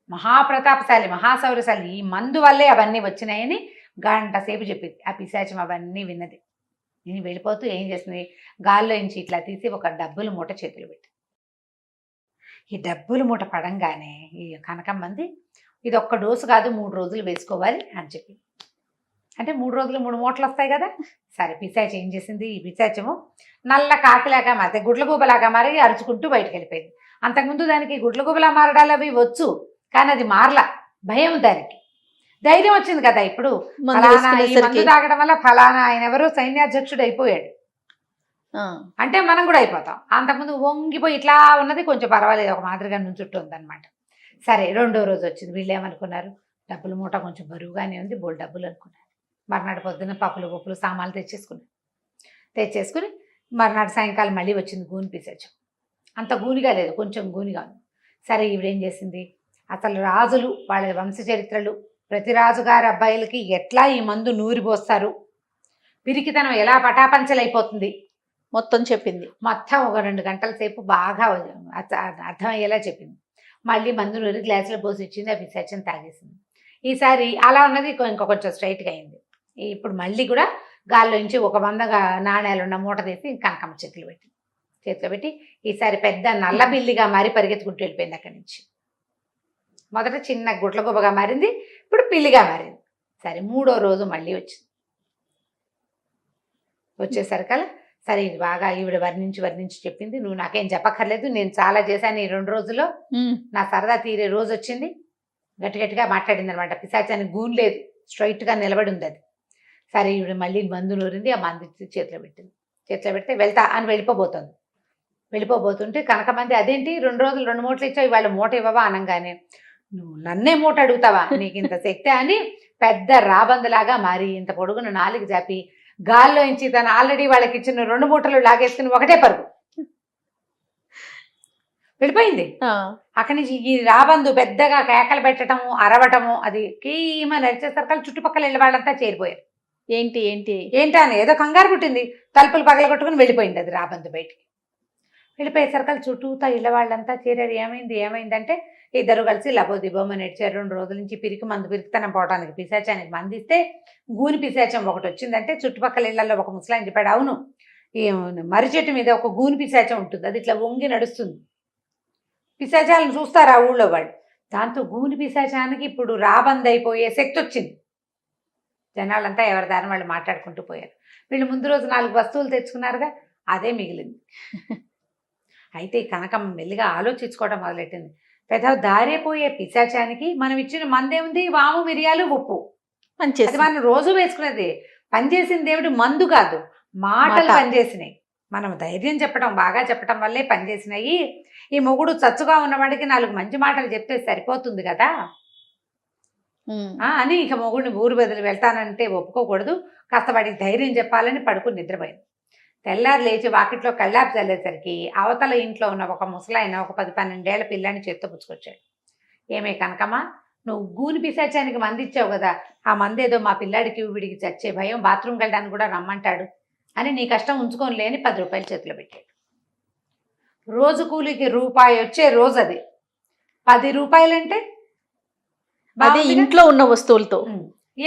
మహాప్రతాపశాలి మహాశౌర్యశాలి. ఈ మందు వల్లే అవన్నీ వచ్చినాయని గంట సేపు చెప్పింది. ఆ పిశాచం అవన్నీ విన్నది. నేను వెళ్ళిపోతూ ఏం చేసింది, గాల్లో నుంచి ఇట్లా తీసి ఒక డబ్బుల మూట చేతులు పెట్టి, ఈ డబ్బుల మూట పడంగానే ఈ కనకమ్మంది, ఇది ఒక్క డోసు కాదు 3 రోజులు వేసుకోవాలి అని చెప్పి. అంటే 3 రోజులు 3 మూటలు వస్తాయి కదా. సరే పిశాచం ఏం చేసింది, ఈ పిశాచము నల్ల కాకిలాగా మారితే గుడ్లగూబలాగా మారి అరుచుకుంటూ బయటకు వెళ్ళిపోయింది. అంతకుముందు దానికి గుడ్లగూబలా మారడాలు అవి వచ్చు, కానీ అది మారలా, భయం దానికి. ధైర్యం వచ్చింది కదా, ఇప్పుడు ఫలానా ఈ మందు తాగడం వల్ల ఫలానా ఆయన ఎవరో సైన్యాధ్యక్షుడు అయిపోయాడు అంటే మనం కూడా అయిపోతాం. అంతకుముందు వంగిపోయి ఇట్లా ఉన్నది కొంచెం పర్వాలేదు, ఒక మాదిరిగా నుంచుట్టు ఉందన్నమాట. సరే 2వ రోజు వచ్చింది. వీళ్ళు ఏమనుకున్నారు, డబ్బుల మూట కొంచెం బరువుగానే ఉంది, బోల్ డబ్బులు అనుకున్నారు. మర్నాడు పొద్దున్న పప్పులు సామాన్లు తెచ్చేసుకుని మర్నాడు సాయంకాలం మళ్ళీ వచ్చింది గూని పిశాచం. అంత గూనిగా లేదు, కొంచెం గూనిగా ఉంది. సరే ఈవిడేం చేసింది, అసలు రాజులు వాళ్ళ వంశచరిత్రలు, ప్రతి రాజుగారి అబ్బాయిలకి ఎట్లా ఈ మందు నూరిపోస్తారు, పిరికితనం ఎలా పటాపంచలైపోతుంది మొత్తం చెప్పింది. మొత్తం ఒక 2 గంటల సేపు బాగా అర్థమయ్యేలా చెప్పింది. మళ్ళీ మందు నూరి గ్లాసులో పోసి ఇచ్చింది. ఆ పిశాచం తాగేసింది. ఈసారి అలా ఉన్నది ఇంకా కొంచెం స్ట్రైట్గా అయింది. ఇప్పుడు మళ్ళీ కూడా గాల్లో నుంచి ఒక 100 నాణ్యాలు ఉన్న మూట తీసి కనకమ్మ చేతిలో పెట్టి ఈసారి పెద్ద నల్ల బిల్లిగా మారి పరిగెత్తుకుంటూ వెళ్ళిపోయింది అక్కడి నుంచి. మొదట చిన్న గుట్లగొబ్బగా మారింది, ఇప్పుడు పిల్లిగా మారింది. సరే 3వ రోజు మళ్ళీ వచ్చేసరికల్లా సరే ఇది బాగా ఈవిడ వర్ణించి చెప్పింది. నువ్వు నాకేం చెప్పక్కర్లేదు, నేను చాలా చేశాను ఈ 2 రోజుల్లో, నా సరదా తీరే రోజు వచ్చింది. గట్టిగా మాట్లాడింది అనమాట. పిశాచానికి గూన్ లేదు, స్ట్రైట్గా నిలబడి ఉంది అది. సరే ఈవిడ మళ్ళీ మందు నూరింది, ఆ మందు చేతిలో పెడితే వెళ్తా అని వెళ్ళిపోబోతుంటే కనకమంది, అదేంటి 2 రోజులు 2 మూటలు ఇచ్చావు, ఇవాళ మూట ఇవ్వవా అనగానే, నువ్వు నన్నే మూట అడుగుతావా, నీకు ఇంత శక్తి అని పెద్ద రాబందులాగా మారి ఇంత పొడుగున 4 జాపి గాల్లో నుంచి తను ఆల్రెడీ వాళ్ళకి ఇచ్చిన 2 మూటలు లాగేసుకుని ఒకటే పరుగు వెళ్ళిపోయింది. అక్కడి నుంచి ఈ రాబందు పెద్దగా కేకలు పెట్టడము, అరవటము, అది కీమ నడిచేసరికి చుట్టుపక్కల వెళ్ళే వాళ్ళంతా చేరిపోయారు. ఏంటి అని ఏదో కంగారు పుట్టింది, తలుపులు పగలగొట్టుకుని వెళ్ళిపోయింది అది రాబందు. బయటికి వెళ్ళిపోయేసరికి చుట్టూతా ఇళ్ళ వాళ్ళంతా చేరారు. ఏమైందంటే ఇద్దరు కలిసి లబోదిబోమని నడిచారు. 2 రోజుల నుంచి పిరికితనం పోవడానికి పిశాచానికి మందిస్తే గూని పిశాచం ఒకటి వచ్చిందంటే చుట్టుపక్కల ఇళ్లలో ఒక ముసలాయన చెప్పాడు, అవును ఈ మర్రి చెట్టు మీద ఒక గూని పిశాచం ఉంటుంది, అది ఇట్లా వంగి నడుస్తుంది, పిశాచాలను చూస్తారు ఆ ఊళ్ళో వాళ్ళు. దాంతో గూని పిశాచానికి ఇప్పుడు రాబందైపోయే శక్తి వచ్చింది. జనాలంతా ఎవరి దారి వాళ్ళు మాట్లాడుకుంటూ పోయారు. వీళ్ళు ముందు రోజు 4 వస్తువులు తెచ్చుకున్నారుగా, అదే మిగిలింది. అయితే కనకమ్మ మెల్లిగా ఆలోచించుకోవడం మొదలెట్టింది. దారిపోయే పిశాచానికి మనం ఇచ్చిన మందే ఉంది, వాము మిరియాలు ఉప్పు, అది మనం రోజు వేసుకునేది. పనిచేసింది ఏమిటి, మందు కాదు, మాటలు పనిచేసినాయి. మనం ధైర్యం చెప్పడం, బాగా చెప్పడం వల్లే పనిచేసినాయి. ఈ మొగుడు చచ్చుగా ఉన్నవాడికి 4 మంచి మాటలు చెప్తే సరిపోతుంది కదా అని ఇక మొగుడిని ఊరు బదులు వెళ్తానంటే ఒప్పుకోకూడదు, కాస్త వాడికి ధైర్యం చెప్పాలని పడుకుని నిద్రపోయింది. తెల్లారు లేచి వాకిట్లో కళ్ళాపి చల్లేసరికి అవతల ఇంట్లో ఉన్న ఒక ముసలాయన ఒక 10-12 ఏళ్ల పిల్లాన్ని చేత్తో పుచ్చుకొచ్చాడు. ఏమే కనకమ్మ, నువ్వు గూని పిశాచానికి మంది ఇచ్చావు కదా, ఆ మందేదో మా పిల్లాడికి వీడికి చచ్చే భయం, బాత్రూమ్కి వెళ్ళడానికి కూడా రమ్మంటాడు అని నీ కష్టం ఉంచుకొని లేని 10 రూపాయలు చేతిలో పెట్టాడు. రోజు కూలికి రూపాయి వచ్చే రోజు అది. 10 రూపాయలంటే అదే ఇంట్లో ఉన్న వస్తువులతో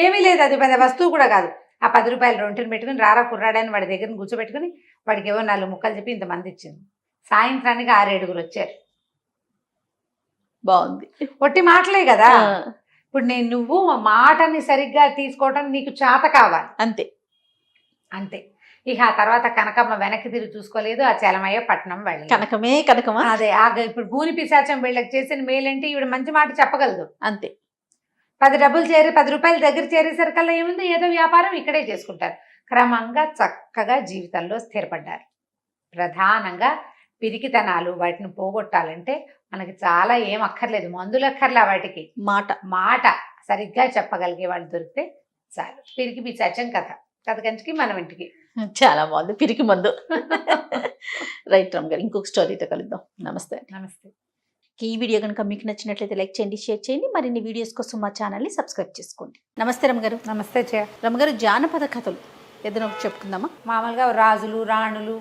ఏమీ లేదు, అది పెద్ద వస్తువు కూడా కాదు. ఆ 10 రూపాయలు రొంటిని పెట్టుకుని రారా కుర్రాడని వాడి దగ్గర కూర్చోబెట్టుకుని వాడికి ఏవో 4 ముక్కలు చెప్పి ఇంతమంది ఇచ్చింది. సాయంత్రానికి 6-7 వచ్చారు. బాగుంది, ఒట్టి మాటలే కదా. ఇప్పుడు నువ్వు మాటని సరిగ్గా తీసుకోవటం నీకు చేత కావాలి, అంతే. ఇక ఆ తర్వాత కనకమ్మ వెనక్కి తిరిగి చూసుకోలేదు, ఆ చలమయ్య పట్నం వెళ్ళి కనకమే కనకమా. అదే ఇప్పుడు గూని పిశాచం వీళ్ళకి చేసిన మేలంటే ఈవిడ మంచి మాట చెప్పగలదు. అంతే. 10 డబ్బులు 10 రూపాయలు దగ్గర చేరేసరికల్లా ఏముంది, ఏదో వ్యాపారం ఇక్కడే చేసుకుంటారు. క్రమంగా చక్కగా జీవితంలో స్థిరపడ్డారు. ప్రధానంగా పిరికితనాలు వాటిని పోగొట్టాలంటే మనకి చాలా ఏం అక్కర్లేదు, మందులు అక్కర్లా వాటికి. మాట సరిగ్గా చెప్పగలిగే వాళ్ళు దొరికితే చాలు. పిరికి పిశాచం కథ కంచికి మనం ఇంటికి. చాలా బాగుంది, పిరికి మందు. రైట్ రామ్ గారు, ఇంకొక స్టోరీతో కలుద్దాం. నమస్తే. నమస్తే. ఈ వీడియో కనుక మీకు నచ్చినట్లయితే లైక్ చేయండి, షేర్ చేయండి. మరిన్ని వీడియోస్ కోసం మా ఛానల్ని సబ్స్క్రైబ్ చేసుకోండి. నమస్తే రమ్మ గారు. నమస్తే చే. రమ్మ గారు, జానపద కథలు ఏదైనా ఒకటి చెప్పుకుందామా? మామూలుగా రాజులు, రాణులు,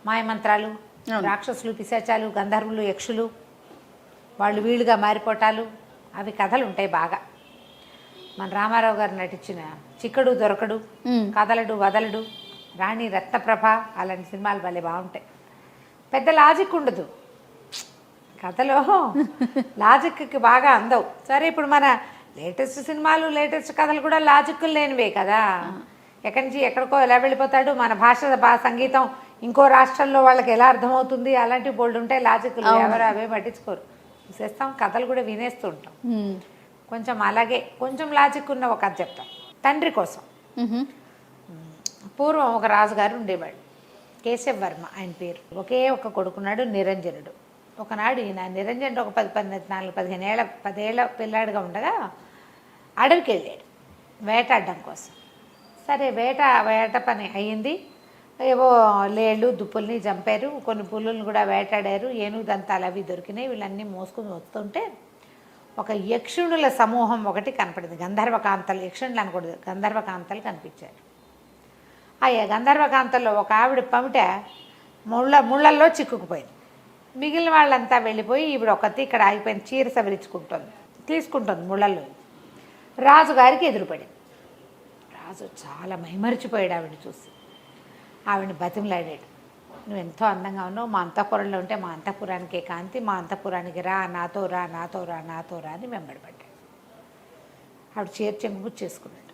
మాయమంత్రాలు, రాక్షసులు, పిశాచాలు, గంధర్వులు, యక్షులు, వాళ్ళు వీళ్ళుగా మారిపోటాలు, అవి కథలు ఉంటాయి బాగా. మన రామారావు గారు నటించిన చిక్కడు దొరకడు, కదలడు వదలడు, రాణి రత్నప్రభ, అలాంటి సినిమాలు భలే బాగుంటాయి. పెద్ద లాజిక్ ఉండదు కథలో, లాజిక్కి బాగా అందవు. సరే, ఇప్పుడు మన లేటెస్ట్ సినిమాలు, లేటెస్ట్ కథలు కూడా లాజిక్లు లేనివే కదా. ఎక్కడి నుంచి ఎక్కడికో ఎలా వెళ్ళిపోతాడు, మన సంగీతం ఇంకో రాష్ట్రంలో వాళ్ళకి ఎలా అర్థమవుతుంది, అలాంటి బోల్డ్ ఉంటాయి లాజిక్లు. ఎవరు అవే పట్టించుకోరు, చూసేస్తాం. కథలు కూడా వినేస్తూ ఉంటాం. కొంచెం అలాగే కొంచెం లాజిక్ ఉన్న ఒక కథ చెప్తాం. తండ్రి కోసం. పూర్వం ఒక రాజుగారు ఉండేవాడు, కేశవ వర్మ ఆయన పేరు. ఒకే ఒక కొడుకున్నాడు, నిరంజనుడు. ఒకనాడు ఈయన నిరంజనుడు ఒక 10 ఏళ్ళ పిల్లాడిగా ఉండగా అడవికి వెళ్ళాడు వేటాడడం కోసం. సరే, వేట పని అయ్యింది. ఏవో లేళ్ళు దుప్పుల్ని చంపారు, కొన్ని పుల్లుల్ని కూడా వేటాడారు, ఏనుగు దంతాలు అవి దొరికినాయి. వీళ్ళన్నీ మోసుకుని వస్తుంటే ఒక యక్షుణుల సమూహం ఒకటి కనపడింది. గంధర్వకాంతలు, యక్షుణులు అనకూడదు, గంధర్వకాంతలు కనిపించారు. ఆ గంధర్వకాంతల్లో ఒక ఆవిడ పమిట ముళ్ళల్లో చిక్కుకుపోయింది. మిగిలిన వాళ్ళంతా వెళ్ళిపోయి ఈవిడ ఒకటి ఇక్కడ ఆగిపోయింది, చీర తీసుకుంటుంది ముళ్ళల్లో. రాజుగారికి ఎదురుపడింది. రాజు చాలా మైమరిచిపోయాడు ఆవిడ చూసి. ఆవిడని బతిమలాడాడు, నువ్వు ఎంతో అందంగా ఉన్నావు, మా అంతఃపురంలో ఉంటే మా అంతఃపురానికే కాంతి, మా అంతఃపురానికి రా, నాతో రా అని వెంబడపడ్డాడు. ఆవిడ చీర చెంగుబుచ్చి చేసుకున్నాడు.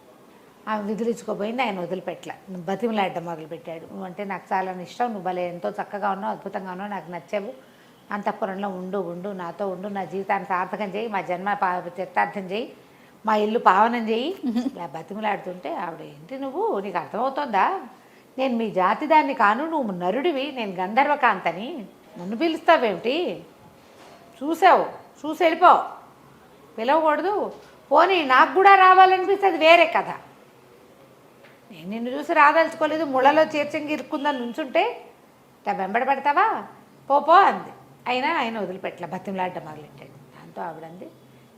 ఆమె విదిలించుకోబోయింది, ఆయన వదిలిపెట్టల. నువ్వు బతిమలాడడం మొదలుపెట్టాడు. నువ్వంటే నాకు చాలా ఇష్టం, నువ్వు భలే ఎంతో చక్కగా ఉన్నావు, అద్భుతంగా ఉన్నావు, నాకు నచ్చావు, అంతఃపురంలో ఉండు, నాతో ఉండు, నా జీవితాన్ని సార్థకం చేయి, మా జన్మ చరితార్థం చేయి, మా ఇల్లు పావనం చేయి. ఇలా బతిమలాడుతుంటే ఆవిడ, ఏంటి నువ్వు, నీకు అర్థమవుతోందా, నేను మీ జాతి దాన్ని కాను, నువ్వు నరుడివి, నేను గంధర్వకాంతని, నన్ను పిలుస్తావేమిటి, చూసి వెళ్ళిపో, పిలవకూడదు, పోనీ నాకు కూడా రావాలనిపిస్తే అది వేరే కథ. నేను నిన్ను చూసి రాదలుచుకోలేదు, ముళ్ళలో చేర్చంగి ఇరుక్కుందని నుంచుంటే ఇట్లా వెంబడి పడతావా, పో అంది. అయినా ఆయన వదిలిపెట్టలే, బతిమలాడ్డం మొదలెట్టాడు. దాంతో ఆవిడంది,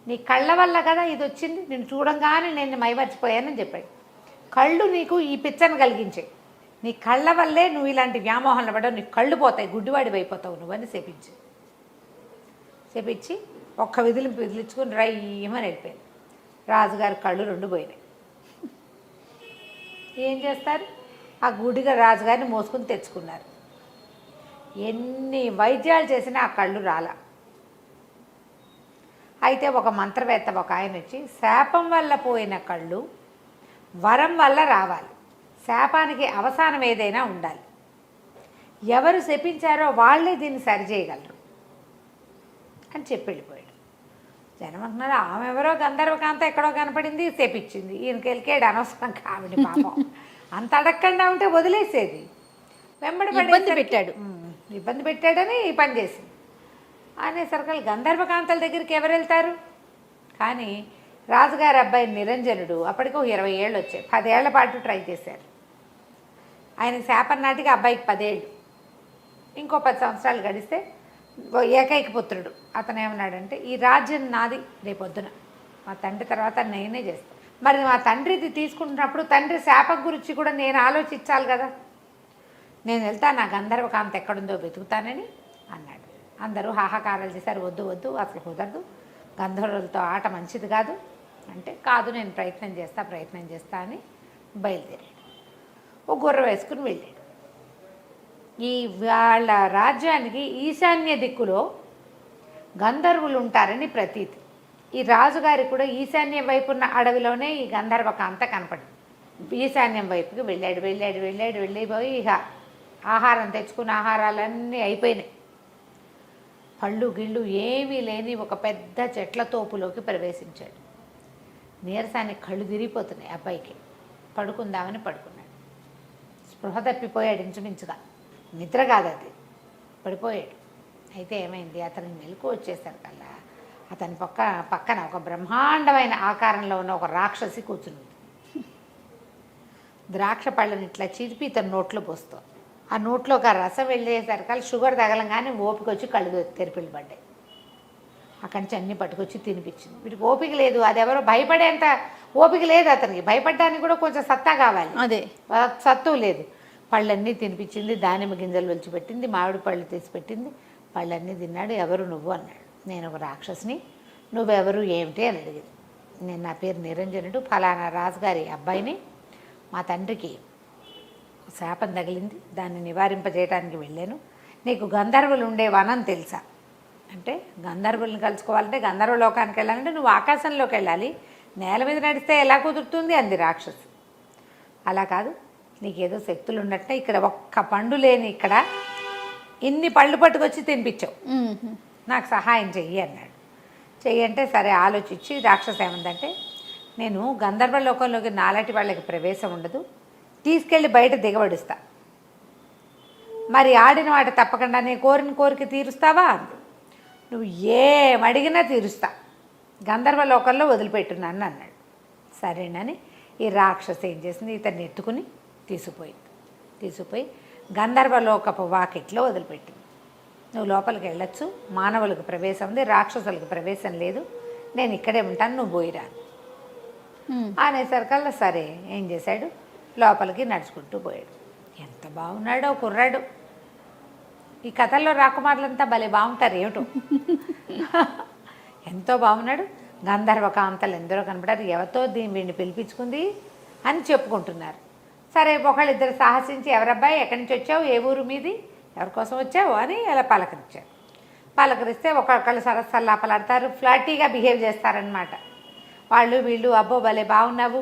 నీ కళ్ళ వల్ల కదా ఇది వచ్చింది, నేను చూడంగానే నేను మైమర్చిపోయానని చెప్పాడు. కళ్ళు నీకు ఈ పిచ్చను కలిగించాయి, నీ కళ్ళ వల్లే నువ్వు ఇలాంటి వ్యామోహంలో పడ్డావు, నీ కళ్ళు పోతాయి, గుడ్డివాడివి అయిపోతావు నువ్వని చెప్పించి ఒక్క విదిలించుకుని రయ్యమని వెళ్ళిపోయింది. రాజుగారి కళ్ళు 2 పోయినాయి. ఏం చేస్తారు, ఆ గుడిగా రాజుగారిని మోసుకుని తెచ్చుకున్నారు. ఎన్ని వైద్యాలు చేసినా ఆ కళ్ళు రాలా. అయితే ఒక మంత్రవేత్త ఒక ఆయన వచ్చి, శాపం వల్ల పోయిన కళ్ళు వరం వల్ల రావాలి, శాపానికి అవసానం ఏదైనా ఉండాలి, ఎవరు శపించారో వాళ్ళే దీన్ని సరిచేయగలరు అని చెప్పి వెళ్ళిపోయాడు. జనం అంటున్నారు, ఆమె ఎవరో గంధర్వకాంత ఎక్కడో కనపడింది, శపించింది, ఈయనకి వెళ్ళికాడు, అనవసరం కావిడి పాపం, అంత అడగకుండా ఉంటే వదిలేసేది. ఇబ్బంది పెట్టాడని ఈ పని చేసింది అనేసరికి గంధర్వకాంతల దగ్గరికి ఎవరు వెళ్తారు. కానీ రాజుగారి అబ్బాయి నిరంజనుడు అప్పటికి 20 ఏళ్ళు వచ్చాయి, 10 ఏళ్ల పాటు ట్రై చేశారు. ఆయన శాపం నాటికి అబ్బాయికి 10 ఏళ్ళు, ఇంకో 10 సంవత్సరాలు గడిస్తే ఏకైక పుత్రుడు. అతను ఏమన్నాడంటే, ఈ రాజ్యం నాది, రేపొద్దున మా తండ్రి తర్వాత నేనే చేస్తాను. మరి మా తండ్రిది తీసుకుంటున్నప్పుడు తండ్రి శాపం గురించి కూడా నేను ఆలోచించాలి కదా, నేను వెళ్తా, నా గంధర్వకాంత ఎక్కడుందో వెతుకుతానని అన్నాడు. అందరూ హాహాకారాలు చేశారు, వద్దు అసలు కుదరదు, గంధర్వులతో ఆట మంచిది కాదు అంటే, కాదు నేను ప్రయత్నం చేస్తా అని బయలుదేరాడు. ఓ గుర్ర వేసుకుని వెళ్ళాడు. ఈ వాళ్ళ రాజ్యానికి ఈశాన్య దిక్కులో గంధర్వులు ఉంటారని ప్రతీతి. ఈ రాజుగారికి కూడా ఈశాన్య వైపున్న అడవిలోనే ఈ గంధర్వకాంత కనపడింది. ఈశాన్యం వైపుకి వెళ్ళిపోయి ఇక ఆహారం తెచ్చుకున్న ఆహారాలన్నీ అయిపోయినాయి. పళ్ళు గిళ్ళు ఏమీ లేని ఒక పెద్ద చెట్ల తోపులోకి ప్రవేశించాడు. నీరసానికి కళ్ళు తిరిగిపోతున్నాయి అబ్బాయికి. పడుకుందామని పడుకున్నాడు. స్పృహ తప్పిపోయాడు ఇంచుమించుగా. నిద్ర కాదు అది, పడిపోయాడు. అయితే ఏమైంది, అతనికి మెలకు వచ్చేసరికల్లా అతని పక్కన ఒక బ్రహ్మాండమైన ఆకారంలో ఉన్న ఒక రాక్షసి కూర్చుంది. ద్రాక్ష పళ్ళని ఇట్లా చిరిపి ఇతను నోట్లో పోస్తాం. ఆ నోట్లోకి ఆ రసం వెళ్ళేసరికల్లా షుగర్ తగలంగానే ఓపిక వచ్చి కళ్ళు తెరిపిల్లు పడ్డాయి. అక్కడి నుంచి అన్నీ పట్టుకొచ్చి తినిపించింది. వీటికి ఓపిక లేదు, అది ఎవరో భయపడేంత ఓపిక లేదు అతనికి. భయపడడానికి కూడా కొంచెం సత్తా కావాలి, అదే సత్తు లేదు. పళ్ళన్నీ తినిపించింది, దానిమ్మ గింజలు ఒలిచిపెట్టింది, మామిడి పళ్ళు తీసి పెట్టింది. పళ్ళన్నీ తిన్నాడు. ఎవరు నువ్వు అన్నాడు. నేను ఒక రాక్షసిని, నువ్వెవరు ఏమిటి అని అడిగింది. నేను నా పేరు నిరంజనుడు, ఫలానా రాజుగారి అబ్బాయిని. మా తండ్రికి శాపం తగిలింది, దాన్ని నివారింపజేయడానికి వెళ్ళాను. నీకు గంధర్వులు ఉండే వనం తెలుసా అంటే, గంధర్వులను కలుసుకోవాలంటే గంధర్వ లోకానికి వెళ్ళాలంటే నువ్వు ఆకాశంలోకి వెళ్ళాలి, నేల మీద నడిస్తే ఎలా కుదురుతుంది అంది రాక్షసు. అలా కాదు, నీకేదో శక్తులు ఉన్నట్టే ఇక్కడ ఒక్క పండు లేని ఇక్కడ ఇన్ని పళ్ళు పట్టుకొచ్చి తినిపించావు, నాకు సహాయం చెయ్యి అన్నాడు. చెయ్యంటే సరే ఆలోచించి రాక్షసు ఏమందంటే, నేను గంధర్వ లోకంలోకి నాలాంటి వాళ్ళకి ప్రవేశం ఉండదు, తీసుకెళ్ళి బయట దిగబడిస్తా, మరి ఆడిన వాటి తప్పకుండా నేను కోరిన కోరిక తీరుస్తావా అంది. నువ్వు ఏమడిగినా తీరుస్తా, గంధర్వ లోకంలో వదిలిపెట్టున్నాను అన్నాడు. సరేనని ఈ రాక్షసు ఏం చేసింది, ఇతన్ని ఎత్తుకుని తీసుకుపోయి గంధర్వలోకపు వాకిట్లో వదిలిపెట్టింది. నువ్వు లోపలికి వెళ్ళొచ్చు, మానవులకు ప్రవేశం ఉంది, రాక్షసులకు ప్రవేశం లేదు, నేను ఇక్కడే ఉంటాను, నువ్వు పోయిరా అనేసరికల్లా సరే ఏం చేశాడు, లోపలికి నడుచుకుంటూ పోయాడు. ఎంత బాగున్నాడో కుర్రాడు. ఈ కథల్లో రాకుమారులంతా భలే బాగుంటారు ఏమిటో. ఎంతో బాగున్నాడు. గంధర్వ కాంతలు ఎందరో కనపడారు. ఎవరితో వీడిని పిలిపించుకుంది అని చెప్పుకుంటున్నారు. సరే ఒకళ్ళిద్దరు సాహసించి, ఎవరబ్బాయి ఎక్కడి నుంచి వచ్చావు, ఏ ఊరు మీది, ఎవరి కోసం వచ్చావు అని అలా పలకరించారు. పలకరిస్తే ఒకళ్ళు సరస్సల్లాపలాడతారు, ఫ్లాటీగా బిహేవ్ చేస్తారనమాట. వాళ్ళు వీళ్ళు, అబ్బో భలే బాగున్నావు,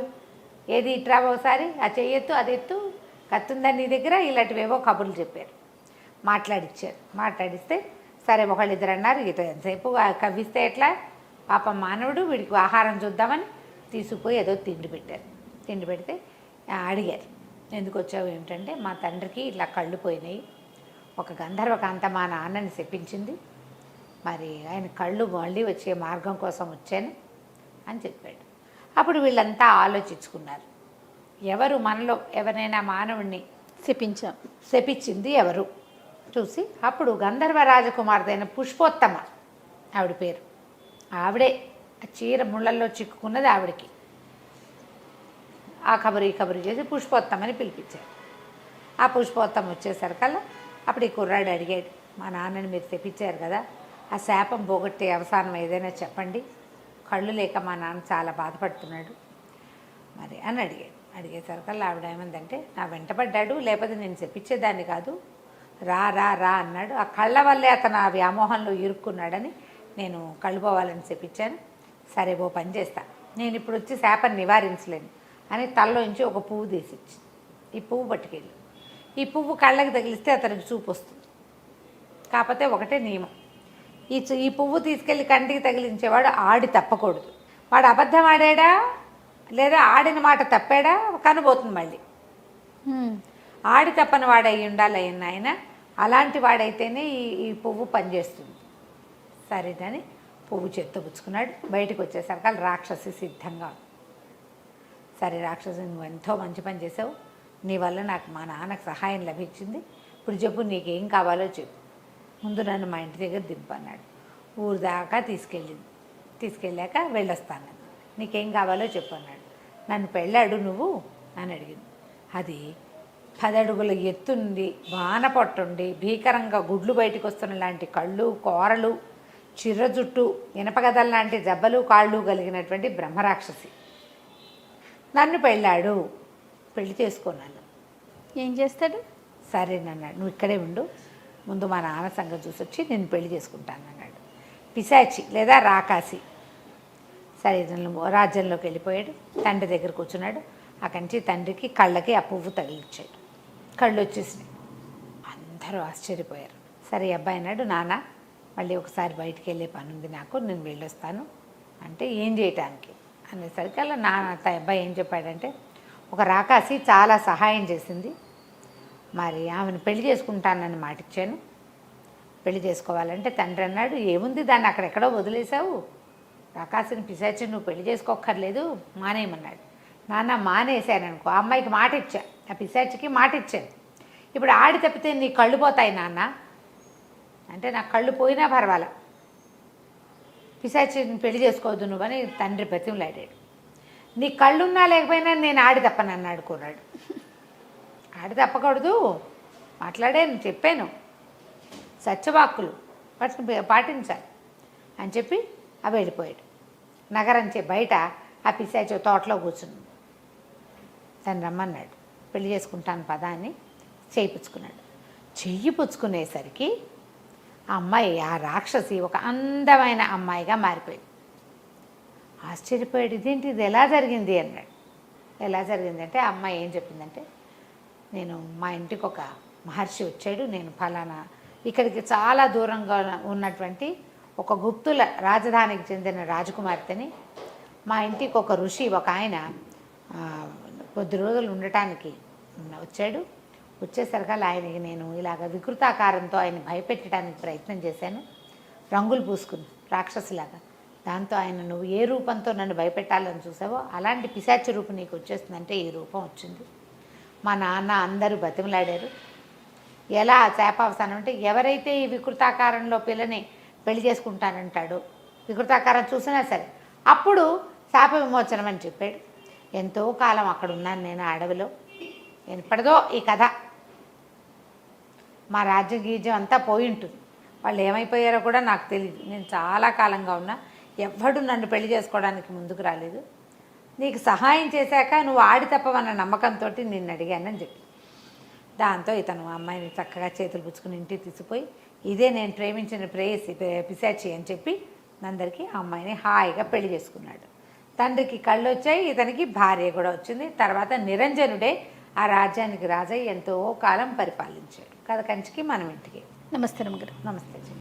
ఏది ఇట్రా ఒకసారి, ఆ చెయ్యొద్దు అది ఎత్తు, కత్తుందని నీ దగ్గర, ఇలాంటివేవో కబుర్లు చెప్పారు. మాట్లాడిస్తే సరే ఒకళ్ళిద్దరు అన్నారు, ఇటు ఎంతసేపు కవ్విస్తే ఎట్లా, పాపం మానవుడు, వీడికి ఆహారం చూద్దామని తీసుకుపోయి ఏదో తిండి పెట్టారు. తిండి పెడితే అడిగారు, ఎందుకు వచ్చావు ఏమిటంటే, మా తండ్రికి ఇట్లా కళ్ళు పోయినాయి, ఒక గంధర్వకాంత మా నాన్నని చెప్పించింది, మరి ఆయన కళ్ళు మళ్ళీ వచ్చే మార్గం కోసం వచ్చాను అని చెప్పాడు. అప్పుడు వీళ్ళంతా ఆలోచించుకున్నారు, ఎవరు మనలో ఎవరైనా మానవుడిని శపించింది ఎవరు చూసి, అప్పుడు గంధర్వ రాజకుమార్తె పుష్పోత్తమ ఆవిడ పేరు, ఆవిడే ఆ చీర ముళ్ళల్లో చిక్కుకున్నది ఆవిడకి. ఆ కబురు చేసి పుష్పోత్తమని పిలిపించారు. ఆ పుష్పోత్తమ వచ్చేసరికల్లా అప్పుడు ఈ కుర్రాడు అడిగాడు, మా నాన్నని మీరు తెప్పించారు కదా, ఆ శాపం పోగొట్టే అవసానం ఏదైనా చెప్పండి, కళ్ళు లేక మా నాన్న చాలా బాధపడుతున్నాడు మరి అని అడిగేసరికల్లా ఆవిడ ఏమందంటే, నా వెంటపడ్డాడు, లేకపోతే నేను చెప్పించేదాన్ని కాదు, రా రా రా అన్నాడు, ఆ కళ్ళ వల్లే అతను ఆ వ్యామోహంలో ఇరుక్కున్నాడని నేను కళ్ళు పోవాలని చెప్పించాను, సరే ఓ పని చేస్తా, నేను ఇప్పుడు వచ్చి శాపం నివారించలేను అని తల్లోంచి ఒక పువ్వు తీసిచ్చి, ఈ పువ్వు పట్టుకెళ్ళి, ఈ పువ్వు కళ్ళకి తగిలిస్తే అతనికి చూపు వస్తుంది, కాకపోతే ఒకటే నియమం, ఈ పువ్వు తీసుకెళ్ళి కంటికి తగిలించేవాడు ఆడి తప్పకూడదు, వాడు అబద్ధం ఆడాడా లేదా ఆడిన మాట తప్పాడా కనబోతుంది మళ్ళీ, ఆడి తప్పని వాడై ఉండాలి ఆయన, అలాంటి వాడైతేనే ఈ పువ్వు పనిచేస్తుంది. సరేనని పువ్వు పుచ్చుకున్నాడు. బయటకు వచ్చేసరికి రాక్షసి సిద్ధంగా, సరే రాక్షసి నువ్వు ఎంతో మంచి పని చేసావు, నీ వల్ల నాకు మా నాన్నకు సహాయం లభించింది, ఇప్పుడు చెప్పు నీకేం కావాలో చెప్పు, ముందు నన్ను మా ఇంటి దగ్గర దింపన్నాడు. ఊరు దాకా తీసుకెళ్ళాక వెళ్ళొస్తాను, నీకేం కావాలో చెప్పు అన్నాడు. నన్ను పెళ్ళాడు నువ్వు అని అడిగింది. అది 10 అడుగుల ఎత్తుండి, వాన పట్టుండి, భీకరంగా గుడ్లు బయటకు వస్తున్న లాంటి కళ్ళు, కోరలు, చిర్ర జుట్టు, ఇనపగదల లాంటి జబ్బలు కాళ్ళు కలిగినటువంటి బ్రహ్మరాక్షసి నన్ను పెళ్ళాడు, పెళ్లి చేసుకున్నాను. ఏం చేస్తాడు? సరేనన్నాడు, నువ్వు ఇక్కడే ఉండు, ముందు మా నాన్న సంగతి చూసి వచ్చి నేను పెళ్లి చేసుకుంటాను అన్నాడు. పిశాచి లేదా రాకాసి సరే రాజ్యంలోకి వెళ్ళిపోయాడు. తండ్రి దగ్గర కూర్చున్నాడు. అక్కడి నుంచి తండ్రికి కళ్ళకి ఆ పువ్వు తగిలిచ్చాడు. కళ్ళు వచ్చేసినాయి. అందరూ ఆశ్చర్యపోయారు. సరే అబ్బాయి అన్నాడు, నాన్న మళ్ళీ ఒకసారి బయటికి వెళ్ళే పని ఉంది నాకు, నేను వెళ్ళొస్తాను అంటే ఏం చేయటానికి అనేసరికి అలా అబ్బాయి ఏం చెప్పాడంటే, ఒక రాకాసి చాలా సహాయం చేసింది, మరి ఆమెను పెళ్లి చేసుకుంటానని మాటిచ్చాను, పెళ్లి చేసుకోవాలంటే తండ్రి అన్నాడు, ఏముంది దాన్ని అక్కడెక్కడో వదిలేసావు, రాకాసిని పిశాచిని నువ్వు పెళ్లి చేసుకోక్కర్లేదు, మానేయమన్నాడు. నాన్న మానేశాను అనుకో, ఆ అమ్మాయికి మాట ఇచ్చా, ఆ పిశాచికి మాట ఇచ్చాను, ఇప్పుడు ఆడి తప్పితే నీ కళ్ళు పోతాయి నాన్న అంటే, నాకు కళ్ళు పోయినా పర్వాలా, పిశాచిని పెళ్లి చేసుకోవద్దు నువ్వని తండ్రి బతిమలాడాడు. నీ కళ్ళున్నా లేకపోయినా నేను ఆడి తప్పను అన్నాడు కుర్రాడు. ఆడి తప్పకూడదు, మాట్లాడాను, చెప్పాను, సత్యవాక్కులు వాటిని పాటించాలి అని చెప్పి అవి వెళ్ళిపోయాడు. నగరంచే బయట ఆ పిశాచి తోటలో కూర్చున్నాడు. తను రమ్మన్నాడు, పెళ్లి చేసుకుంటాను పదా అని చేయిపుచ్చుకున్నాడు. చెయ్యి పుచ్చుకునేసరికి ఆ అమ్మాయి, ఆ రాక్షసి ఒక అందమైన అమ్మాయిగా మారిపోయింది. ఆశ్చర్యపోయాడు, ఇదేంటి ఇది ఎలా జరిగింది అన్నాడు. ఎలా జరిగింది అంటే, ఆ అమ్మాయి ఏం చెప్పిందంటే, నేను మా ఇంటికి ఒక మహర్షి వచ్చాడు, నేను ఫలానా ఇక్కడికి చాలా దూరంగా ఉన్నటువంటి ఒక గుప్తుల రాజధానికి చెందిన రాజకుమార్తెని, మా ఇంటికి ఒక ఋషి ఒక ఆయన కొద్ది రోజులు ఉండటానికి వచ్చాడు. వచ్చేసరికల్లా ఆయనకి నేను ఇలాగ వికృతాకారంతో ఆయన భయపెట్టడానికి ప్రయత్నం చేశాను, రంగులు పూసుకుని రాక్షసులాగా. దాంతో ఆయన, నువ్వు ఏ రూపంతో నన్ను భయపెట్టాలని చూసావో అలాంటి పిశాచి రూపం నీకు వచ్చేస్తుందంటే ఈ రూపం వచ్చింది. మా నాన్న అందరూ బతిమలాడారు. ఎలా శాపావసానం అంటే, ఎవరైతే ఈ వికృతాకారంలో పిల్లని పెళ్లి చేసుకుంటానంటాడో, వికృతాకారం చూసినా సరే అప్పుడు శాప విమోచనం అని చెప్పాడు. ఎంతో కాలం అక్కడ ఉన్నాను నేను ఆ అడవిలో. ఎప్పటిదో ఈ కథ, మా రాజ్యం గీజ్యం అంతా పోయి ఉంటుంది, వాళ్ళు ఏమైపోయారో కూడా నాకు తెలియదు. నేను చాలా కాలంగా ఉన్నా, ఎవ్వడు నన్ను పెళ్లి చేసుకోవడానికి ముందుకు రాలేదు. నీకు సహాయం చేశాక నువ్వు ఆడి తప్పవన్న నమ్మకంతో నిన్ను అడిగానని చెప్పి, దాంతో ఇతను అమ్మాయిని చక్కగా చేతులు పుచ్చుకుని ఇంటికి తీసుకుపోయి, ఇదే నేను ప్రేమించిన ప్రేయసి పిశాచి అని చెప్పి అందరికీ ఆ అమ్మాయిని హాయిగా పెళ్లి చేసుకున్నాడు. తండ్రికి కళ్ళు వచ్చాయి, ఇతనికి భార్య కూడా వచ్చింది. తర్వాత నిరంజనుడే ఆ రాజ్యానికి రాజై ఎంతో కాలం పరిపాలించాడు. కథ కంచికి మనం ఇంటికి. నమస్తే రమ్మగారు. నమస్తే.